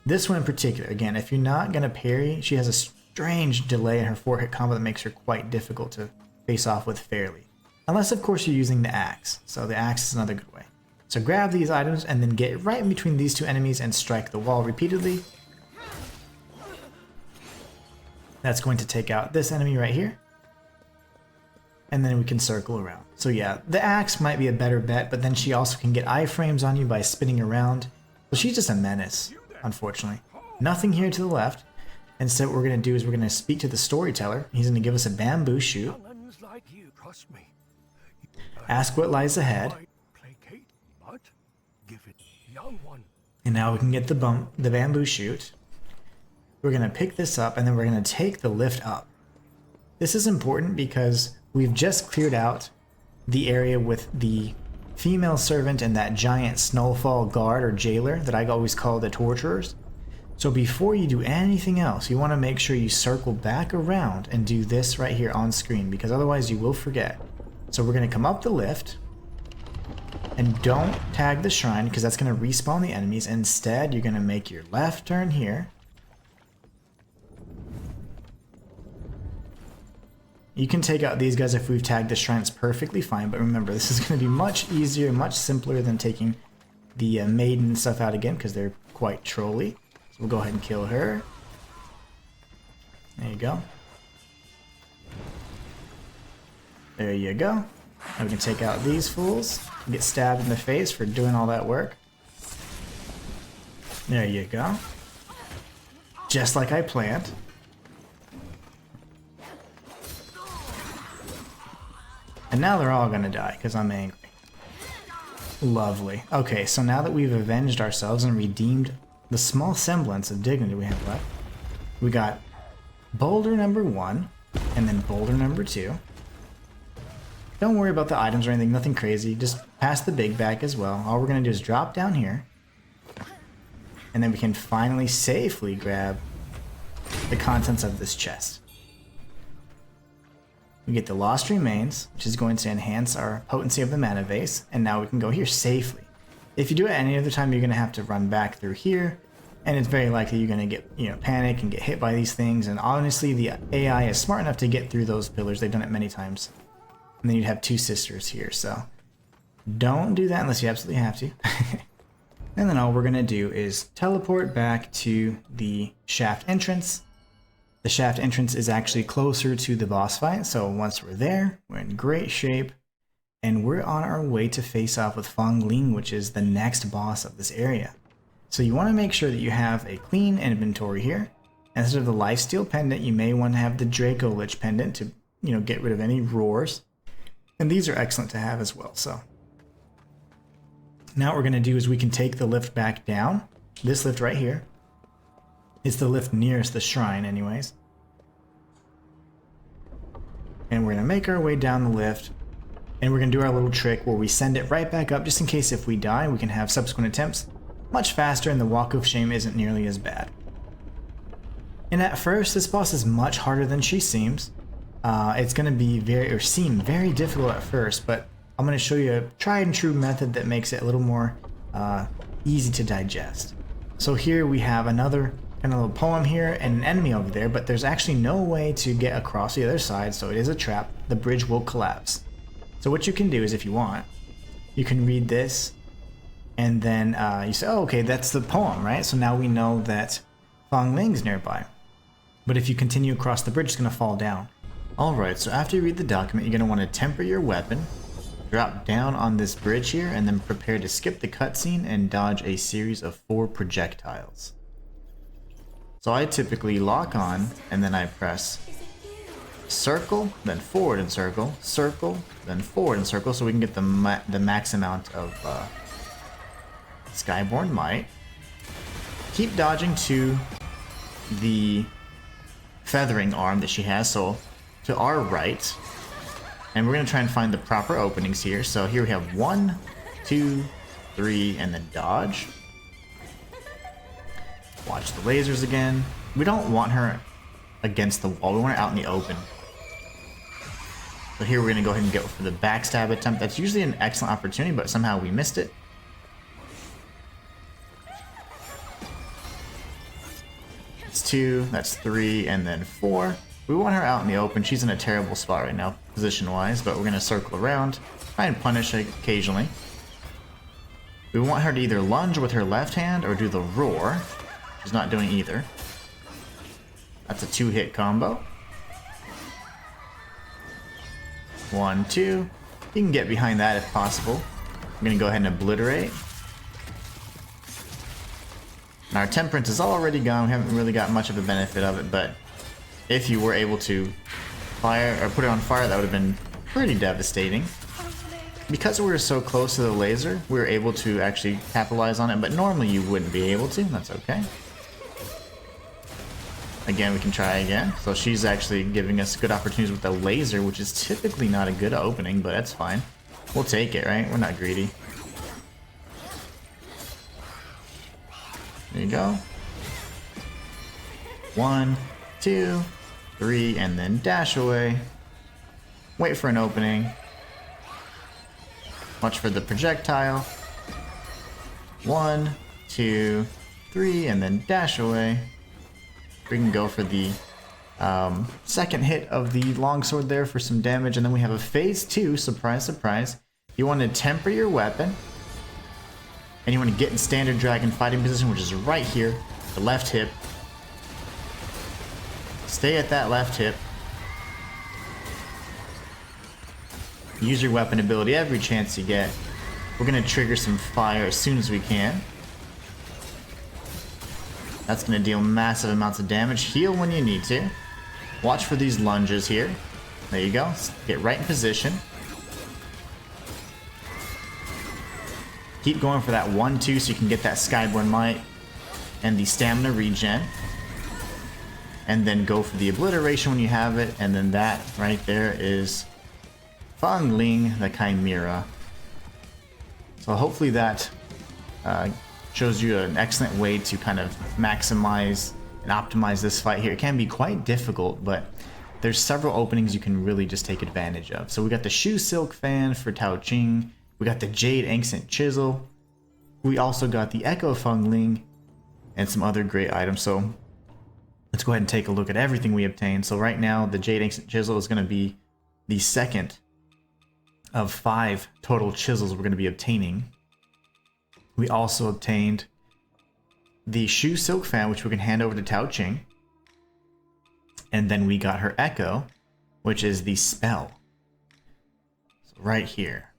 This one in particular, again, if you're not going to parry, she has a strange delay in her 4-hit combo that makes her quite difficult to face off with fairly. Unless, of course, you're using the axe. So the axe is another good way. So grab these items and then get right in between these two enemies and strike the wall repeatedly. That's going to take out this enemy right here. And then we can circle around. So yeah, the axe might be a better bet, but then she also can get iframes on you by spinning around. So she's just a menace, unfortunately. Nothing here to the left. Instead, what we're going to do is we're going to speak to the storyteller. He's going to give us a bamboo shoot. Ask what lies ahead. And now we can get the bamboo shoot. We're going to pick this up, and then we're going to take the lift up. This is important because we've just cleared out the area with the female servant and that giant snowfall guard or jailer that I always call the torturers. So before you do anything else, you want to make sure you circle back around and do this right here on screen, because otherwise you will forget. So we're going to come up the lift. And don't tag the shrine, because that's going to respawn the enemies. Instead, you're going to make your left turn here. You can take out these guys if we've tagged the shrine, it's perfectly fine, but remember, this is going to be much easier, much simpler than taking the maiden and stuff out again, because they're quite trolly. So we'll go ahead and kill her. There you go. There you go. And we can take out these fools. Get stabbed in the face for doing all that work. There you go. Just like I planned. And now they're all gonna die, because I'm angry. Lovely. Okay, so now that we've avenged ourselves and redeemed the small semblance of dignity we have left, we got boulder number 1, and then boulder number 2. Don't worry about the items or anything, nothing crazy. Just pass the big bag as well. All we're gonna do is drop down here, and then we can finally safely grab the contents of this chest. We get the Lost Remains, which is going to enhance our potency of the mana vase, and now we can go here safely. If you do it any other time, you're going to have to run back through here, and it's very likely you're going to get, panic and get hit by these things, and honestly, the AI is smart enough to get through those pillars. They've done it many times. And then you'd have 2 sisters here, so don't do that unless you absolutely have to. And then all we're going to do is teleport back to the shaft entrance. The shaft entrance is actually closer to the boss fight, so once we're there, we're in great shape, and we're on our way to face off with Fong Ling, which is the next boss of this area. So you want to make sure that you have a clean inventory here. Instead of the Lifesteal pendant, you may want to have the Draco Lich pendant to, get rid of any roars. And these are excellent to have as well, so. Now what we're going to do is we can take the lift back down. This lift right here. It's the lift nearest the shrine anyways. And we're going to make our way down the lift. And we're going to do our little trick where we send it right back up just in case if we die, we can have subsequent attempts much faster and the walk of shame isn't nearly as bad. And at first, this boss is much harder than she seems. It's going to be seem very difficult at first, but I'm going to show you a tried and true method that makes it a little more easy to digest. So here we have another kind of little poem here and an enemy over there, but there's actually no way to get across the other side, so it is a trap. The bridge will collapse. So what you can do is, if you want, you can read this, and then you say, oh, okay, that's the poem, right? So now we know that Fong Ling's nearby. But if you continue across the bridge, it's going to fall down. Alright, so after you read the document, you're going to want to temper your weapon, drop down on this bridge here, and then prepare to skip the cutscene and dodge a series of 4 projectiles. So I typically lock on, and then I press circle, then forward and circle, circle, then forward and circle, so we can get the max amount of Skyborn Might. Keep dodging to the feathering arm that she has, so to our right. And we're going to try and find the proper openings here. So here we have 1, 2, 3, and then dodge. Watch the lasers again. We don't want her against the wall. We want her out in the open. So here we're going to go ahead and go for the backstab attempt. That's usually an excellent opportunity, but somehow we missed it. That's 2, that's 3, and then 4. We want her out in the open. She's in a terrible spot right now, position-wise, but we're going to circle around, try and punish her occasionally. We want her to either lunge with her left hand or do the roar. She's not doing either. That's a 2-hit combo. 1, 2. You can get behind that if possible. I'm going to go ahead and obliterate. And our temperance is already gone. We haven't really got much of a benefit of it, but if you were able to fire or put it on fire, that would have been pretty devastating. Because we were so close to the laser, we were able to actually capitalize on it, but normally you wouldn't be able to. That's okay. Again, we can try again. So she's actually giving us good opportunities with the laser, which is typically not a good opening, but that's fine. We'll take it, right? We're not greedy. There you go. 1, 2, 3, and then dash away. Wait for an opening. Watch for the projectile. 1, 2, 3, and then dash away. We can go for the second hit of the longsword there for some damage, and then we have a phase 2, surprise, surprise. You want to temper your weapon, and you want to get in standard dragon fighting position, which is right here, the left hip. Stay at that left hip. Use your weapon ability every chance you get. We're going to trigger some fire as soon as we can. That's going to deal massive amounts of damage. Heal when you need to. Watch for these lunges here. There you go. Get right in position. Keep going for that 1-2 so you can get that Skyborn Might and the stamina regen. And then go for the obliteration when you have it. And then that right there is Feng Ling, the Chimera. So hopefully that shows you an excellent way to kind of maximize and optimize this fight here. It can be quite difficult, but there's several openings you can really just take advantage of. So we got the Shu Silk Fan for Tao Ching. We got the Jade Ancient Chisel. We also got the Echo Feng Ling and some other great items. So let's go ahead and take a look at everything we obtained. So right now, the Jade Ancient Chisel is going to be the second of 5 total chisels we're going to be obtaining. We also obtained the Shu Silk Fan, which we can hand over to Tao Ching. And then we got her Echo, which is the spell. So right here.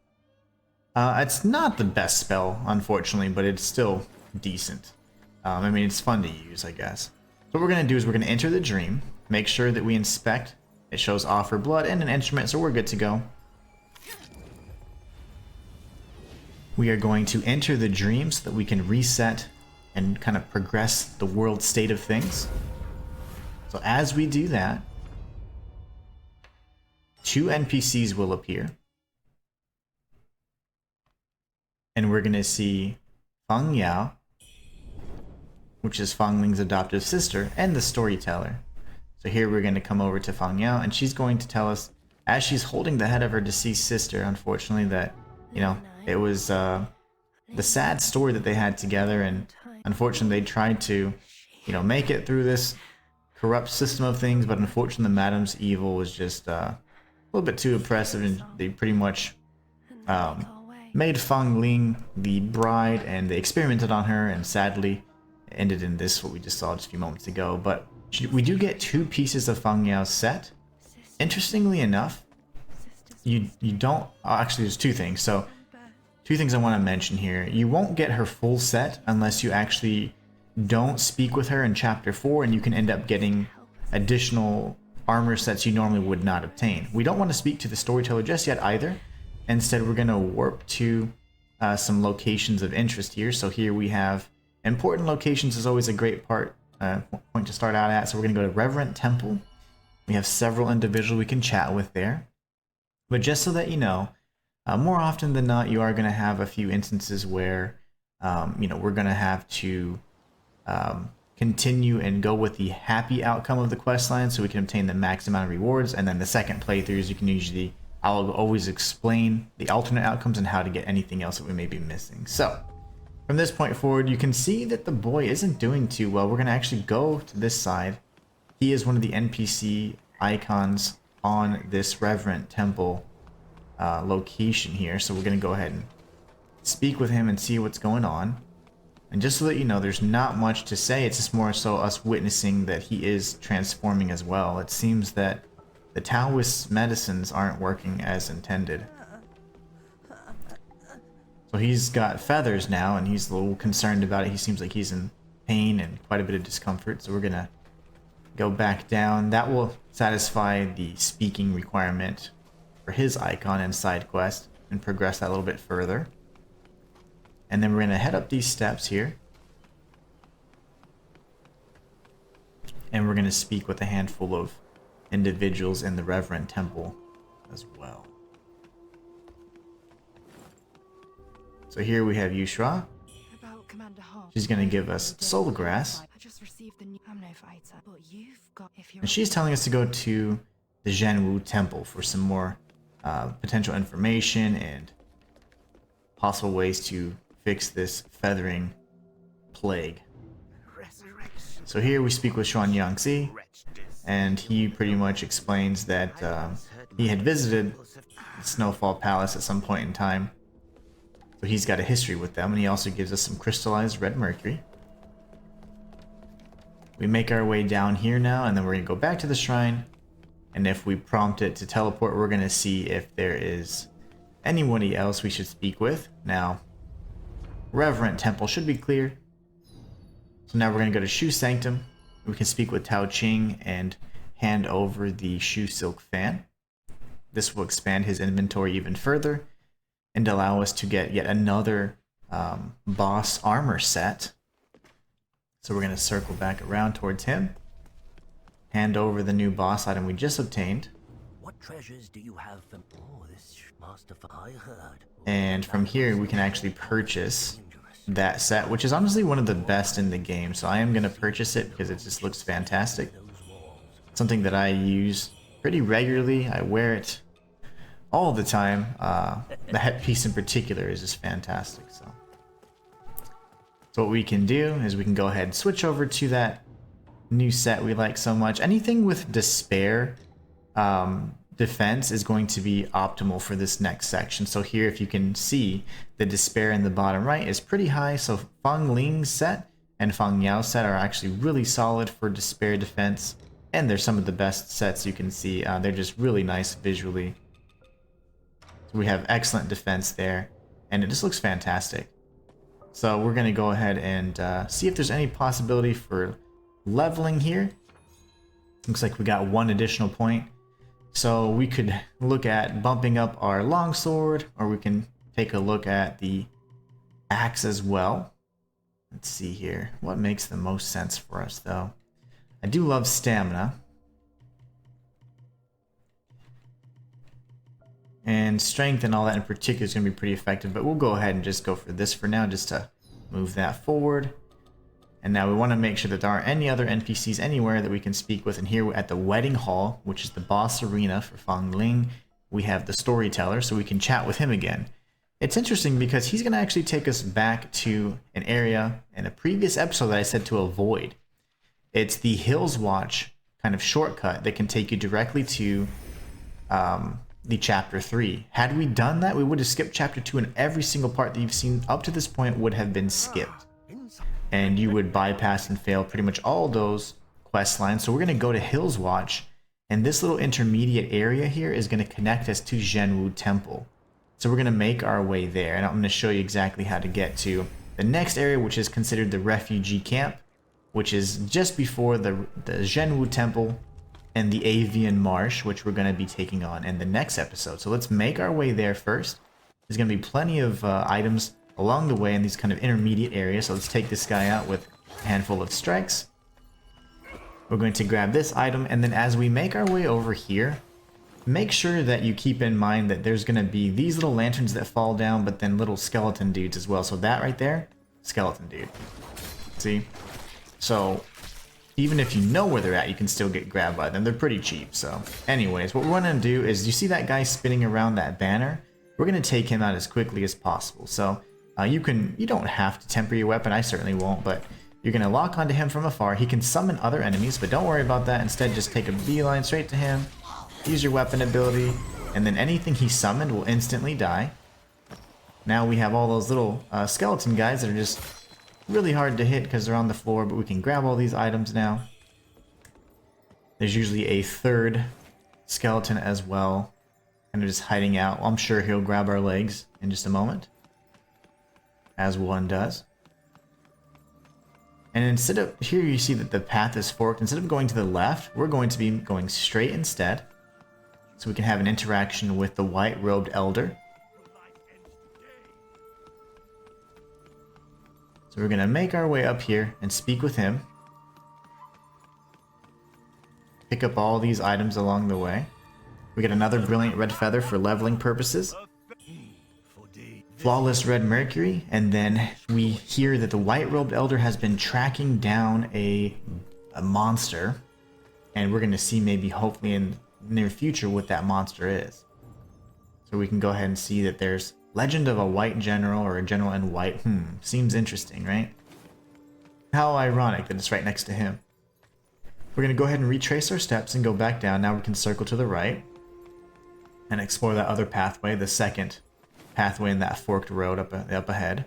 It's not the best spell, unfortunately, but it's still decent. I mean, it's fun to use, I guess. So what we're going to do is we're going to enter the dream, make sure that we inspect. It shows offer blood and an instrument, so we're good to go. We are going to enter the dream so that we can reset and kind of progress the world state of things. So as we do that, 2 NPCs will appear. And we're going to see Feng Yao, which is Feng Ling's adoptive sister, and the storyteller. So here we're going to come over to Feng Yao, and she's going to tell us, as she's holding the head of her deceased sister, unfortunately, that, you know, it was the sad story that they had together, and unfortunately they tried to, you know, make it through this corrupt system of things, but unfortunately the Madam's evil was just a little bit too oppressive, and they pretty much made Feng Ling the bride, and they experimented on her, and sadly it ended in this, what we just saw just a few moments ago. But we do get 2 pieces of Feng Yao's set. Interestingly enough, you don't, actually there's 2 things. So 2 things I want to mention here. You won't get her full set unless you actually don't speak with her in chapter 4, and you can end up getting additional armor sets you normally would not obtain. We don't want to speak to the storyteller just yet either. Instead, we're going to warp to some locations of interest here. So here we have important locations is always a great point to start out at. So we're going to go to Reverent Temple. We have several individuals we can chat with there. But just so that you know, more often than not, you are going to have a few instances where, you know, we're going to have to continue and go with the happy outcome of the quest line so we can obtain the max amount of rewards. And then the second playthroughs, you can usually, I'll always explain the alternate outcomes and how to get anything else that we may be missing. So from this point forward, you can see that the boy isn't doing too well. We're going to actually go to this side. He is one of the NPC icons on this Reverent Temple location here, so we're going to go ahead and speak with him and see what's going on. And just so that you know, there's not much to say. It's just more so us witnessing that he is transforming as well. It seems that the Taoist medicines aren't working as intended. So he's got feathers now, and he's a little concerned about it. He seems like he's in pain and quite a bit of discomfort, so we're going to go back down. That will satisfy the speaking requirement for his icon and side quest and progress that a little bit further. And then we're going to head up these steps here. And we're going to speak with a handful of individuals in the Reverend Temple as well. So here we have Yushra. She's going to give us soul grass. And she's telling us to go to the Zhenwu Temple for some more potential information and possible ways to fix this feathering plague. So here we speak with Xuan Yangzi. and he pretty much explains that he had visited Snowfall Palace at some point in time. So he's got a history with them, and he also gives us some crystallized red mercury. We make our way down here now, and then we're going to go back to the shrine. And if we prompt it to teleport, we're going to see if there is anybody else we should speak with. Now, Reverent Temple should be clear. So now we're going to go to Shoe Sanctum. We can speak with Tao Ching and hand over the Shoe Silk Fan. This will expand his inventory even further and allow us to get yet another boss armor set. So we're going to circle back around towards him. Hand over the new boss item we just obtained. What treasures do you have from this master I heard? And from here we can actually purchase that set, which is honestly one of the best in the game. So I am going to purchase it because it just looks fantastic. Something that I use pretty regularly. I wear it all the time. The headpiece in particular is just fantastic. So what we can do is we can go ahead and switch over to that new set we like so much. Anything with despair defense is going to be optimal for this next section. So here, if you can see, the despair in the bottom right is pretty high. So Feng Ling's set and Feng Yao's set are actually really solid for despair defense. And they're some of the best sets you can see. They're just really nice visually. So we have excellent defense there, and it just looks fantastic. So we're going to go ahead and see if there's any possibility for leveling here. Looks like we got one additional point. So we could look at bumping up our longsword, or we can take a look at the axe as well. Let's see here. What makes the most sense for us, though? I do love stamina. And strength and all that in particular is going to be pretty effective, but we'll go ahead and just go for this for now, just to move that forward. And now we want to make sure that there aren't any other NPCs anywhere that we can speak with. And here at the Wedding Hall, which is the boss arena for Feng Ling, we have the Storyteller, so we can chat with him again. It's interesting because he's going to actually take us back to an area in a previous episode that I said to avoid. It's the Hills Watch kind of shortcut that can take you directly to the Chapter 3. Had we done that, we would have skipped Chapter 2, and every single part that you've seen up to this point would have been skipped. And you would bypass and fail pretty much all those quest lines. So we're going to go to Hills Watch, and this little intermediate area here is going to connect us to Zhenwu Temple. So we're going to make our way there, and I'm going to show you exactly how to get to the next area, which is considered the refugee camp, which is just before the Zhenwu Temple and the Avian Marsh, which we're going to be taking on in the next episode. So let's make our way there first. There's going to be plenty of items along the way in these kind of intermediate areas. So let's take this guy out with a handful of strikes. We're going to grab this item, and then as we make our way over here, make sure that you keep in mind that there's going to be these little lanterns that fall down, but then little skeleton dudes as well. So that right there, skeleton dude. See? So even if you know where they're at, you can still get grabbed by them. They're pretty cheap. So anyways, what we're going to do is, you see that guy spinning around that banner? We're going to take him out as quickly as possible. So you don't have to temper your weapon. I certainly won't, but you're going to lock onto him from afar. He can summon other enemies, but don't worry about that. Instead, just take a beeline straight to him. Use your weapon ability, and then anything he summoned will instantly die. Now we have all those little skeleton guys that are just really hard to hit because they're on the floor, but we can grab all these items now. There's usually a third skeleton as well, kind of just hiding out. I'm sure he'll grab our legs in just a moment, as one does. And instead of, here you see that the path is forked. Instead of going to the left, we're going to be going straight instead. So we can have an interaction with the white-robed elder. So we're going to make our way up here and speak with him. Pick up all these items along the way. We get another brilliant red feather for leveling purposes. Flawless red mercury, and then we hear that the white-robed elder has been tracking down a monster, and we're going to see maybe hopefully in the near future what that monster is. So we can go ahead and see that there's legend of a white general, or a general in white. Seems interesting, right? How ironic that it's right next to him. We're going to go ahead and retrace our steps and go back down. Now we can circle to the right and explore that other pathway, the second pathway in that forked road up ahead.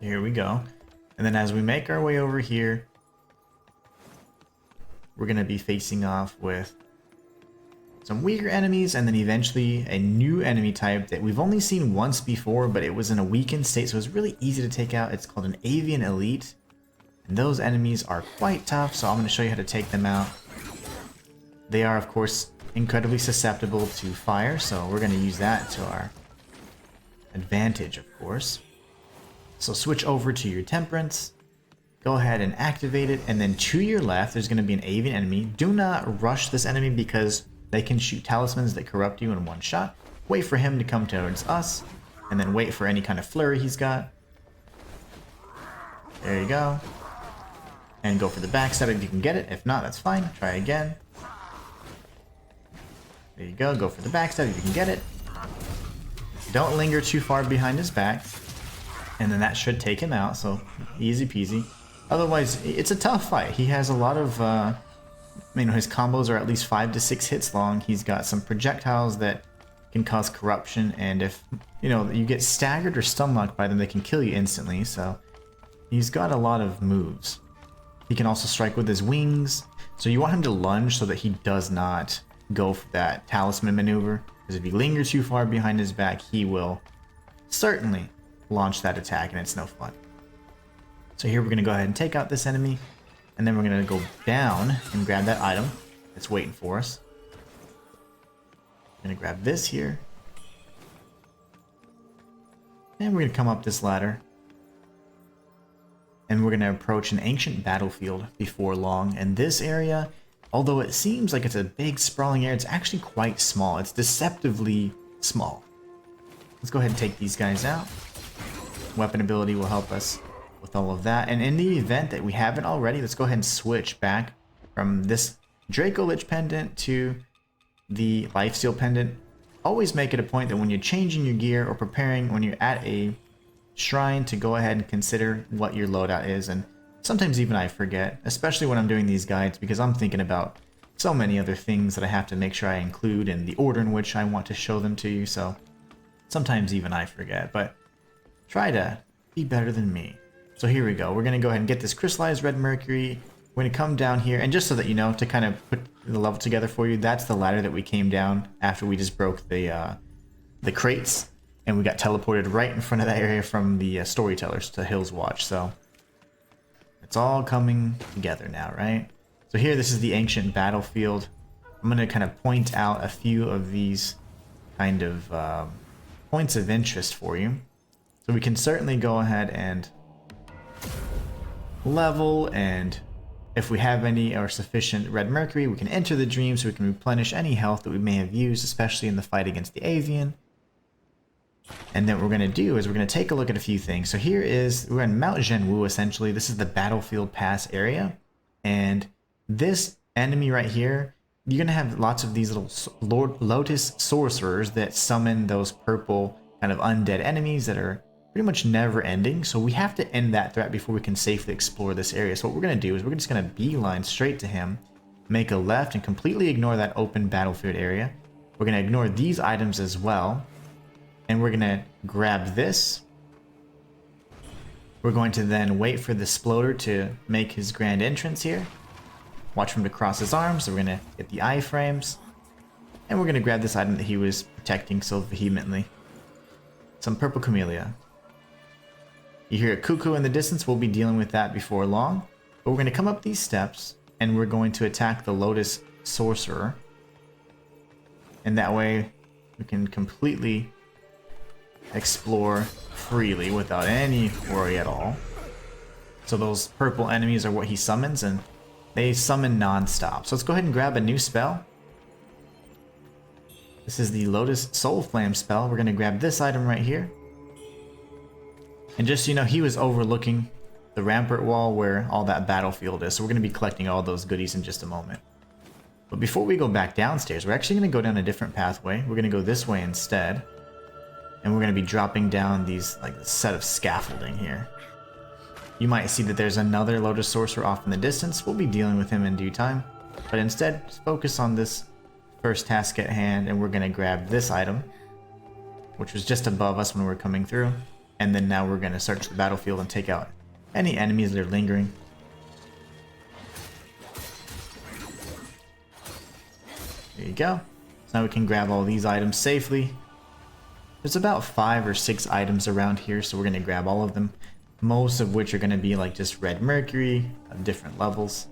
Here we go. And then as we make our way over here, we're going to be facing off with some weaker enemies and then eventually a new enemy type that we've only seen once before, but it was in a weakened state, so it's really easy to take out. It's called an Avian Elite. And those enemies are quite tough, so I'm going to show you how to take them out. They are, of course, incredibly susceptible to fire, so we're going to use that to our advantage, of course. So switch over to your Temperance, go ahead and activate it, and then to your left there's going to be an Avian enemy. Do not rush this enemy because they can shoot talismans that corrupt you in one shot. Wait for him to come towards us, and then wait for any kind of flurry he's got. There you go. And go for the backstab if you can get it. If not, that's fine. Try again. There you go. Go for the backstab if you can get it. Don't linger too far behind his back. And then that should take him out, so easy peasy. Otherwise, it's a tough fight. He has a lot of, his combos are at least 5 to 6 hits long. He's got some projectiles that can cause corruption, and if, you get staggered or stun-locked by them, they can kill you instantly, so he's got a lot of moves. He can also strike with his wings, so you want him to lunge so that he does not go for that talisman maneuver, because if he lingers too far behind his back, he will certainly launch that attack, and it's no fun. So here we're going to go ahead and take out this enemy, and then we're going to go down and grab that item that's waiting for us. I'm going to grab this here, and we're going to come up this ladder, and we're going to approach an ancient battlefield before long. And this area, although it seems like it's a big sprawling area, it's actually quite small. It's deceptively small. Let's go ahead and take these guys out. Weapon ability will help us with all of that. And in the event that we haven't already, let's go ahead and switch back from this Draco Lich pendant to the Lifesteal pendant. Always make it a point that when you're changing your gear or preparing, when you're at a shrine, to go ahead and consider what your loadout is. And sometimes even I forget, especially when I'm doing these guides, because I'm thinking about so many other things that I have to make sure I include in the order in which I want to show them to you. So sometimes even I forget, but try to be better than me. So here we go. We're going to go ahead and get this crystallized red mercury. We're going to come down here, and just so that you know, to kind of put the level together for you, that's the ladder that we came down after we just broke the crates, and we got teleported right in front of that area from the storytellers to Hill's Watch. So it's all coming together now, right? So here, this is the ancient battlefield. I'm going to kind of point out a few of these kind of points of interest for you. So we can certainly go ahead and level, and if we have any or sufficient red mercury, we can enter the dream so we can replenish any health that we may have used, especially in the fight against the Avian. And then what we're going to do is we're going to take a look at a few things. So here we're in Mount Zhenwu essentially. This is the Battlefield Pass area, and this enemy right here, you're going to have lots of these little Lotus sorcerers that summon those purple kind of undead enemies that are pretty much never ending. So we have to end that threat before we can safely explore this area. So what we're going to do is we're just going to beeline straight to him, make a left, and completely ignore that open battlefield area. We're going to ignore these items as well, and we're going to grab this. We're going to then wait for the Sploder to make his grand entrance here. Watch for him to cross his arms. So we're going to get the iframes, and we're going to grab this item that he was protecting so vehemently. Some purple camellia. You hear a cuckoo in the distance. We'll be dealing with that before long. But we're going to come up these steps, and we're going to attack the Lotus Sorcerer. And that way, we can completely explore freely without any worry at all. So those purple enemies are what he summons, and they summon non-stop. So let's go ahead and grab a new spell. This is the Lotus Soul Flame spell. We're going to grab this item right here. And just so you know, he was overlooking the rampart wall where all that battlefield is. So we're going to be collecting all those goodies in just a moment. But before we go back downstairs, we're actually going to go down a different pathway. We're going to go this way instead. And we're going to be dropping down these, like, set of scaffolding here. You might see that there's another Lotus Sorcerer off in the distance. We'll be dealing with him in due time. But instead, just focus on this first task at hand, and we're going to grab this item, which was just above us when we were coming through. And then now we're going to search the battlefield and take out any enemies that are lingering. There you go. So now we can grab all these items safely. There's about 5 or 6 items around here, so we're going to grab all of them. Most of which are going to be like just red mercury of different levels.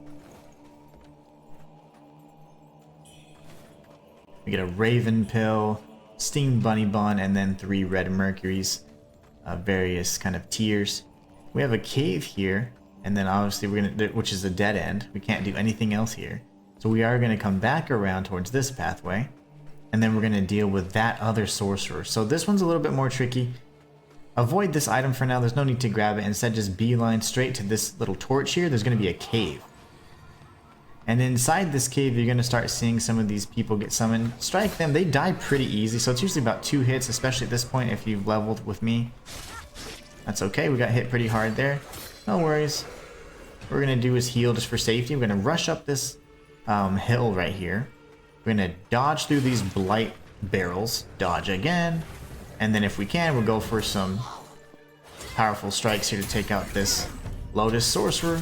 We get a raven pill, steamed bunny bun, and then 3 red mercuries of various kind of tiers. We have a cave here, and then obviously we're gonna, which is a dead end. We can't do anything else here. So we are going to come back around towards this pathway, and then we're going to deal with that other sorcerer. So this one's a little bit more tricky. Avoid this item for now, there's no need to grab it. Instead, just beeline straight to this little torch here. There's going to be a cave. And inside this cave, you're going to start seeing some of these people get summoned. Strike them, they die pretty easy, so it's usually about 2 hits, especially at this point if you've leveled with me. That's okay, we got hit pretty hard there. No worries. What we're going to do is heal just for safety. We're going to rush up this hill right here. We're going to dodge through these blight barrels. Dodge again. And then if we can, we'll go for some powerful strikes here to take out this Lotus Sorcerer.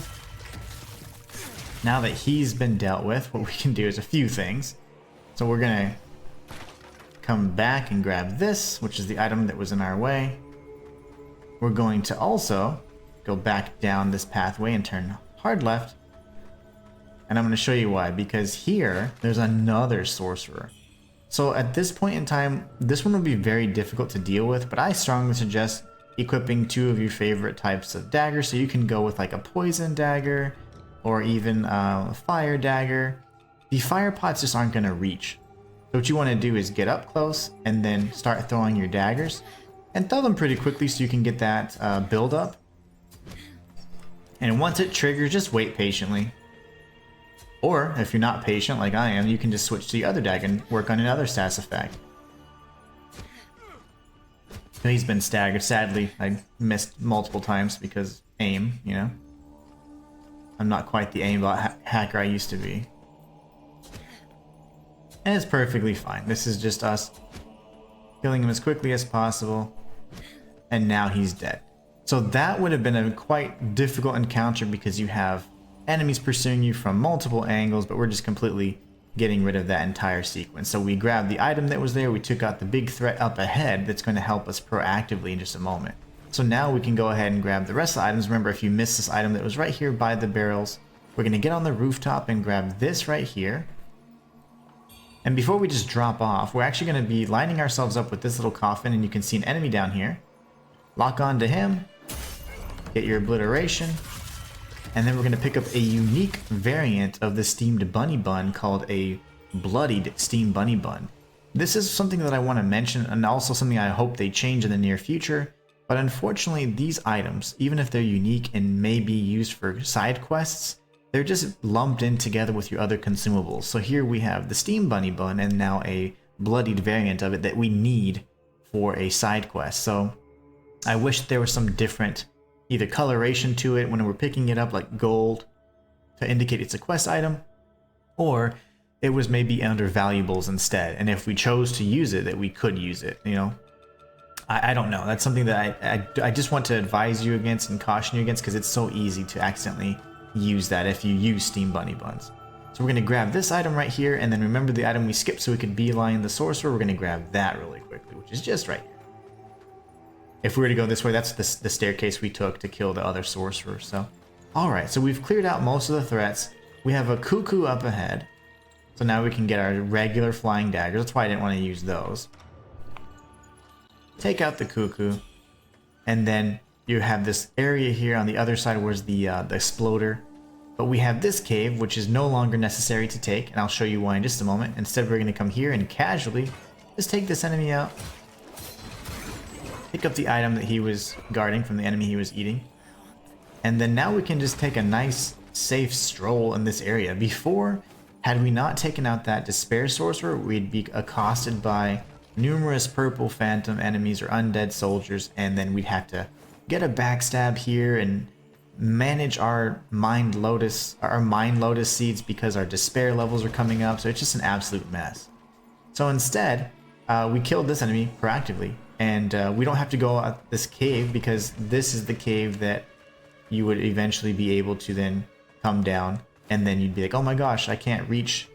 Now that he's been dealt with, what we can do is a few things. So we're going to come back and grab this, which is the item that was in our way. We're going to also go back down this pathway and turn hard left. And I'm going to show you why, because here there's another sorcerer. So at this point in time, this one will be very difficult to deal with, but I strongly suggest equipping 2 of your favorite types of daggers. So you can go with like a poison dagger or even a fire dagger. The fire pots just aren't going to reach. So what you want to do is get up close and then start throwing your daggers. And throw them pretty quickly so you can get that build up. And once it triggers, just wait patiently. Or, if you're not patient like I am, you can just switch to the other dagger and work on another status effect. He's been staggered. Sadly, I missed multiple times because aim, you know. I'm not quite the aimbot hacker I used to be. And it's perfectly fine. This is just us killing him as quickly as possible. And now he's dead. So that would have been a quite difficult encounter because you have enemies pursuing you from multiple angles, but we're just completely getting rid of that entire sequence. So we grabbed the item that was there, we took out the big threat up ahead that's going to help us proactively in just a moment. So now we can go ahead and grab the rest of the items. Remember, if you missed this item that was right here by the barrels, we're going to get on the rooftop and grab this right here. And before we just drop off, we're actually going to be lining ourselves up with this little coffin, and you can see an enemy down here. Lock on to him, get your obliteration. And then we're going to pick up a unique variant of the steamed bunny bun called a bloodied steamed bunny bun. This is something that I want to mention, and also something I hope they change in the near future. But unfortunately, these items, even if they're unique and may be used for side quests, they're just lumped in together with your other consumables. So here we have the steamed bunny bun and now a bloodied variant of it that we need for a side quest. So I wish there was some different either coloration to it when we're picking it up, like gold to indicate it's a quest item, or it was maybe under valuables instead, and if we chose to use it, that we could use it, you know. I don't know, that's something that I just want to advise you against and caution you against, because it's so easy to accidentally use that if you use steam bunny buns. So we're going to grab this item right here, and then remember the item we skipped so we could beeline the sorcerer. We're going to grab that really quickly, which is just right here. If we were to go this way, that's the staircase we took to kill the other sorcerer. So, alright, so we've cleared out most of the threats. We have a cuckoo up ahead. So now we can get our regular flying daggers. That's why I didn't want to use those. Take out the cuckoo. And then you have this area here on the other side where's the exploder. But we have this cave, which is no longer necessary to take. And I'll show you why in just a moment. Instead, we're going to come here and casually just take this enemy out. Pick up the item that he was guarding from the enemy he was eating. And then now we can just take a nice, safe stroll in this area. Before, had we not taken out that despair sorcerer, we'd be accosted by numerous purple phantom enemies or undead soldiers, and then we'd have to get a backstab here and manage our mind lotus seeds because our despair levels are coming up, so it's just an absolute mess. So instead, we killed this enemy proactively, and we don't have to go out this cave because this is the cave that you would eventually be able to then come down, and then you'd be like, oh my gosh, I can't reach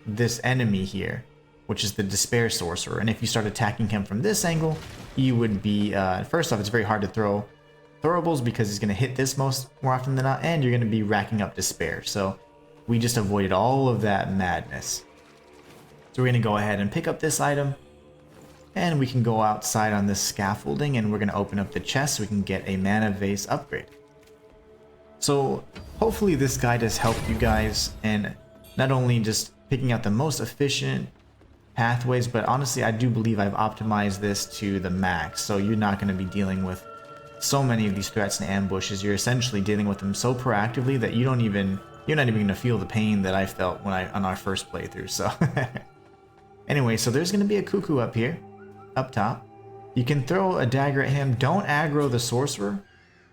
this enemy here, which is the despair sorcerer. And if you start attacking him from this angle, you would be first off, it's very hard to throw throwables because he's going to hit this more often than not, and you're going to be racking up despair. So we just avoided all of that madness. So we're going to go ahead and pick up this item, and we can go outside on this scaffolding, and we're going to open up the chest so we can get a mana vase upgrade. So hopefully this guide has helped you guys, and not only just picking out the most efficient pathways, but honestly I do believe I've optimized this to the max, so you're not going to be dealing with so many of these threats and ambushes. You're essentially dealing with them so proactively that you're not even going to feel the pain that I felt on our first playthrough. So anyway, so there's going to be a cuckoo up here, up top. You can throw a dagger at him. Don't aggro the sorcerer.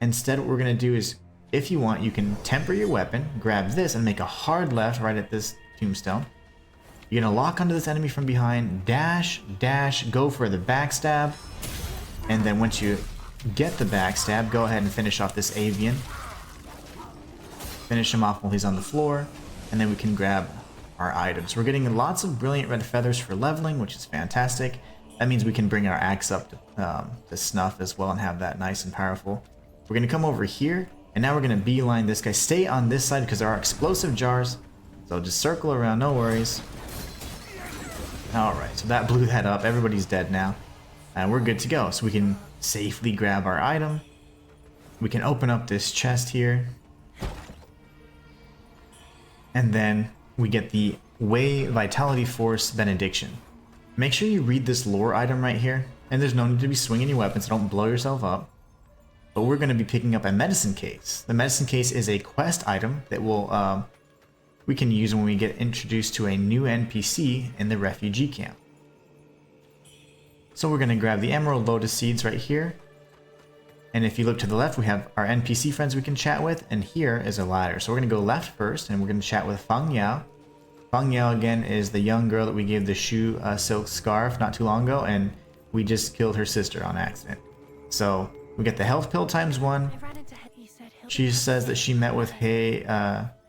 Instead, what we're going to do is, if you want, you can temper your weapon, grab this, and make a hard left right at this tombstone. You're going to lock onto this enemy from behind, dash, go for the backstab, and then once you get the backstab, go ahead and finish off this avian. Finish him off while he's on the floor, and then we can grab our items. We're getting lots of brilliant red feathers for leveling, which is fantastic. That means we can bring our axe up to snuff as well and have that nice and powerful. We're going to come over here, and now we're going to beeline this guy. Stay on this side because there are explosive jars, so just circle around, no worries. Alright, so that blew that up. Everybody's dead now. And we're good to go. So we can safely grab our item. We can open up this chest here. And then we get the Way Vitality Force Benediction. Make sure you read this lore item right here. And there's no need to be swinging your weapons, so don't blow yourself up. But we're going to be picking up a medicine case. The medicine case is a quest item that will we can use when we get introduced to a new NPC in the refugee camp. So we're going to grab the Emerald Lotus Seeds right here. And if you look to the left, we have our NPC friends we can chat with, and here is a ladder. So we're going to go left first, and we're going to chat with Fang Yao. Fang Yao, again, is the young girl that we gave the Shu silk scarf not too long ago, and we just killed her sister on accident. So we get the health pill ×1. She says that she met with Hey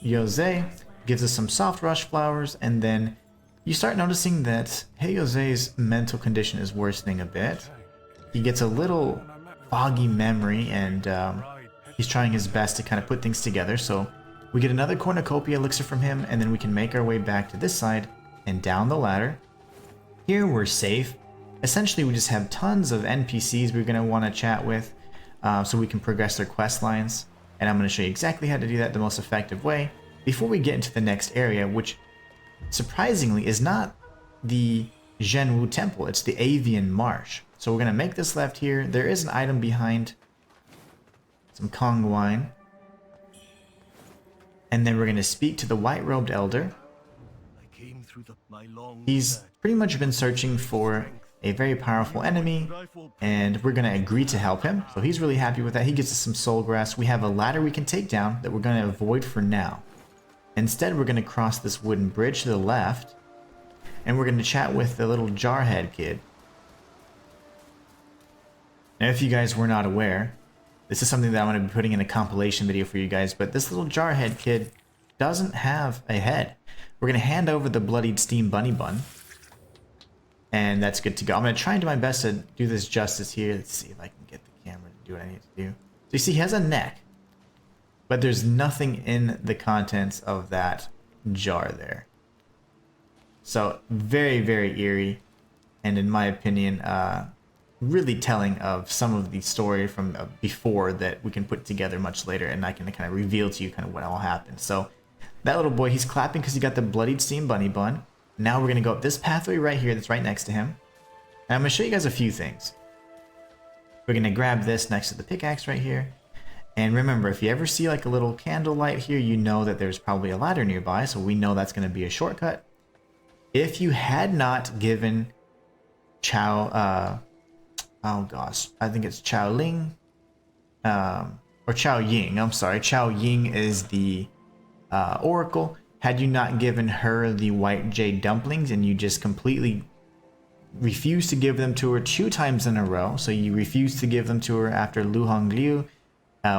Yose, gives us some soft rush flowers, and then you start noticing that Hey Yose's mental condition is worsening a bit. He gets a little foggy memory, and he's trying his best to kind of put things together. So we get another cornucopia elixir from him, and then we can make our way back to this side and down the ladder. Here we're safe. Essentially, we just have tons of NPCs we're going to want to chat with, so we can progress their quest lines. And I'm going to show you exactly how to do that the most effective way before we get into the next area, which surprisingly is not the Zhenwu Temple, it's the Avian Marsh. So we're going to make this left here. There is an item behind some Kong wine. And then we're going to speak to the white-robed elder. He's pretty much been searching for a very powerful enemy, and we're going to agree to help him. So he's really happy with that. He gives us some soul grass. We have a ladder we can take down that we're going to avoid for now. Instead, we're going to cross this wooden bridge to the left, and we're going to chat with the little jarhead kid. Now, if you guys were not aware, this is something that I'm going to be putting in a compilation video for you guys, but this little jarhead kid doesn't have a head. We're going to hand over the bloodied steam bunny bun, and that's good to go. I'm going to try and do my best to do this justice here. Let's see if I can get the camera to do what I need to do. So you see, he has a neck, but there's nothing in the contents of that jar there. So very, very eerie, and in my opinion, really telling of some of the story from before that we can put together much later, and I can kind of reveal to you kind of what all happened. So that little boy, he's clapping because he got the bloodied steam bunny bun. Now we're going to go up this pathway right here that's right next to him. And I'm going to show you guys a few things. We're going to grab this next to the pickaxe right here. And remember, if you ever see like a little candle light here, you know that there's probably a ladder nearby, so we know that's going to be a shortcut. If you had not given Chao, oh gosh, I think it's Chao Ling, or Chao Ying, I'm sorry. Chao Ying is the oracle. Had you not given her the white jade dumplings and you just completely refused to give them to her 2 times in a row, so you refused to give them to her after Lu Hongliu,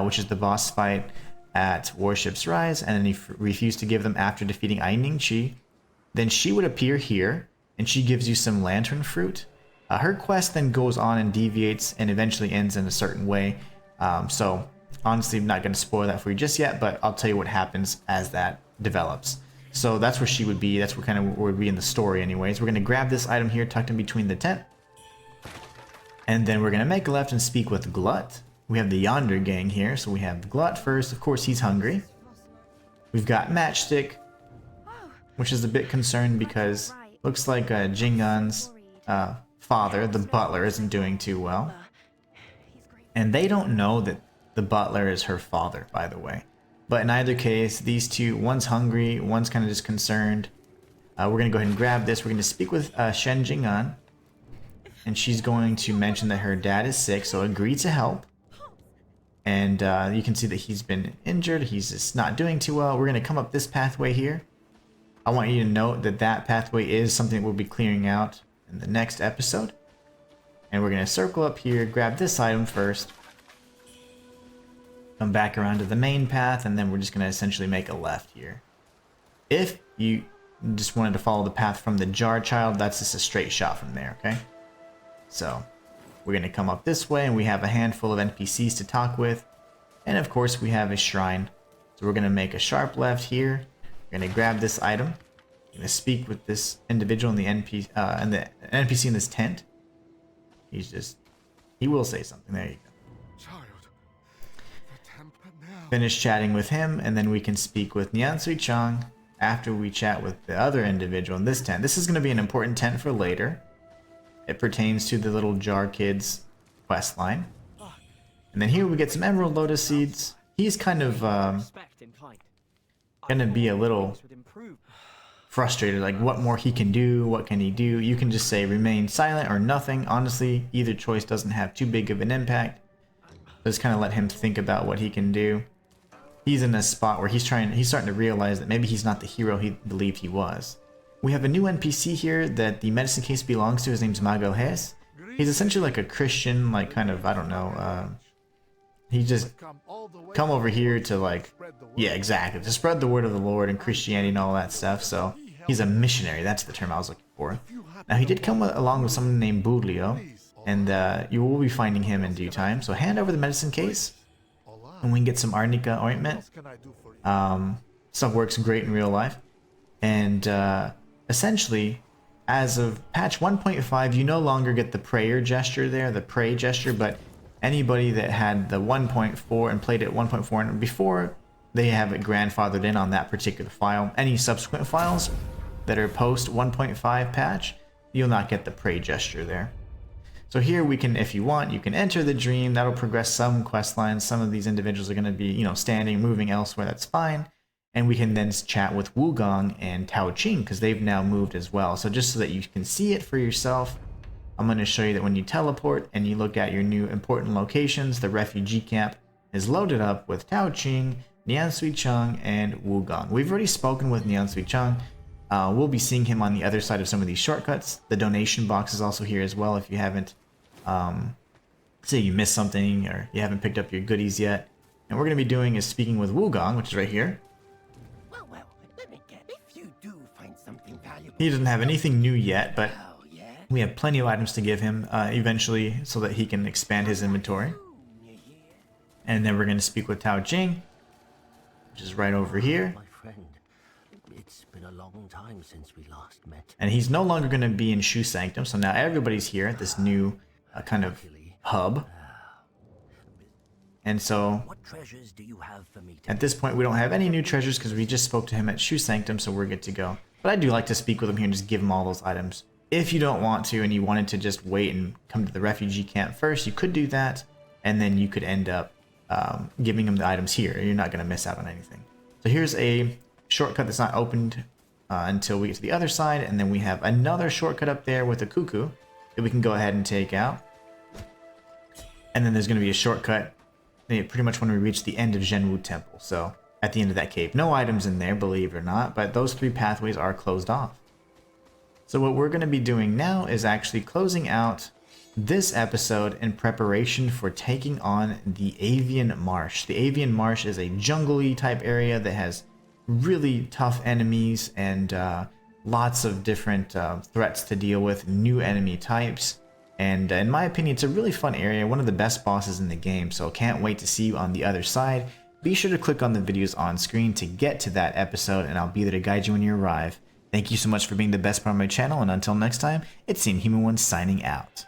which is the boss fight at Warship's Rise, and then you refused to give them after defeating Ai Ningqi, then she would appear here and she gives you some lantern fruit. Her quest then goes on and deviates and eventually ends in a certain way. So honestly, I'm not going to spoil that for you just yet, but I'll tell you what happens as that develops. So that's where she would be. That's where kind of would be in the story anyways. We're going to grab this item here tucked in between the tent. And then we're going to make a left and speak with Glut. We have the Yonder gang here. So we have Glut first. Of course, he's hungry. We've got Matchstick, which is a bit concerned because looks like Jingan's father, the butler, isn't doing too well. And they don't know that the butler is her father, by the way. But in either case, these two, one's hungry, one's kind of just concerned. We're going to go ahead and grab this. We're going to speak with Shen Jingan. And she's going to mention that her dad is sick, so agree to help. And you can see that he's been injured. He's just not doing too well. We're going to come up this pathway here. I want you to note that that pathway is something we'll be clearing out in the next episode. And we're going to circle up here, grab this item first. Come back around to the main path, and then we're just going to essentially make a left here. If you just wanted to follow the path from the Jar Child, that's just a straight shot from there, okay? So, we're going to come up this way, and we have a handful of NPCs to talk with. And of course, we have a shrine. So we're going to make a sharp left here. We're going to grab this item. We're going to speak with this individual in the NPC in this tent. He will say something. There you go. Finish chatting with him, and then we can speak with Niansui Chang after we chat with the other individual in this tent. This is going to be an important tent for later. It pertains to the little jar kids quest line. And then here we get some Emerald Lotus Seeds. He's kind of going to be a little frustrated, like what more he can do, what can he do. You can just say remain silent or nothing. Honestly, either choice doesn't have too big of an impact. Just kind of let him think about what he can do. He's in a spot where he's starting to realize that maybe he's not the hero he believed he was. We have a new NPC here that the medicine case belongs to. His name's Mago Hes. He's essentially like a Christian, like kind of, I don't know, he just come over here to like, yeah, exactly, to spread the word of the Lord and Christianity and all that stuff. So he's a missionary. That's the term I was looking for. Now he did come along with someone named Buglio, and you will be finding him in due time. So hand over the medicine case, and we can get some Arnica ointment. Stuff works great in real life. And essentially, as of patch 1.5, you no longer get the prayer gesture there, the pray gesture, but anybody that had the 1.4 and played it 1.4 and before, they have it grandfathered in on that particular file. Any subsequent files that are post 1.5 patch, you'll not get the pray gesture there. So here we can, if you want, you can enter the dream. That'll progress some quest lines. Some of these individuals are going to be, standing, moving elsewhere. That's fine. And we can then chat with Wukong and Tao Qing because they've now moved as well. So just so that you can see it for yourself, I'm going to show you that when you teleport and you look at your new important locations, the refugee camp is loaded up with Tao Qing, Niansui Chang, and Wukong. We've already spoken with Niansui Chang. We'll be seeing him on the other side of some of these shortcuts. The donation box is also here as well if you haven't, say you missed something or you haven't picked up your goodies yet. And what we're going to be doing is speaking with Wukong, which is right here. Well, let me get. If you do find something valuable, He doesn't have anything new yet, but we have plenty of items to give him eventually so that he can expand his inventory. And then we're going to speak with Tao Jing, which is right over here. my friend, it's been a long time since we last met. And he's no longer going to be in Shu Sanctum, so now everybody's here at this new kind of hub. And so What treasures do you have for me at this point we don't have any new treasures because we just spoke to him at Shu Sanctum, so we're good to go. But I do like to speak with him here and just give him all those items. If you don't want to and you wanted to just wait and come to the refugee camp first, you could do that, and then you could end up giving him the items here. You're not going to miss out on anything. So here's a shortcut that's not opened until we get to the other side, and then we have another shortcut up there with a cuckoo that we can go ahead and take out. And then there's going to be a shortcut pretty much when we reach the end of Zhenwu Temple. So at the end of that cave, no items in there, believe it or not, but those 3 pathways are closed off. So what we're going to be doing now is actually closing out this episode in preparation for taking on the Avian Marsh. The Avian Marsh is a jungle-y type area that has really tough enemies and lots of different threats to deal with, new enemy types. And in my opinion, it's a really fun area, one of the best bosses in the game, so can't wait to see you on the other side. Be sure to click on the videos on screen to get to that episode, and I'll be there to guide you when you arrive. Thank you so much for being the best part of my channel, and until next time, it's the Inhuman One signing out.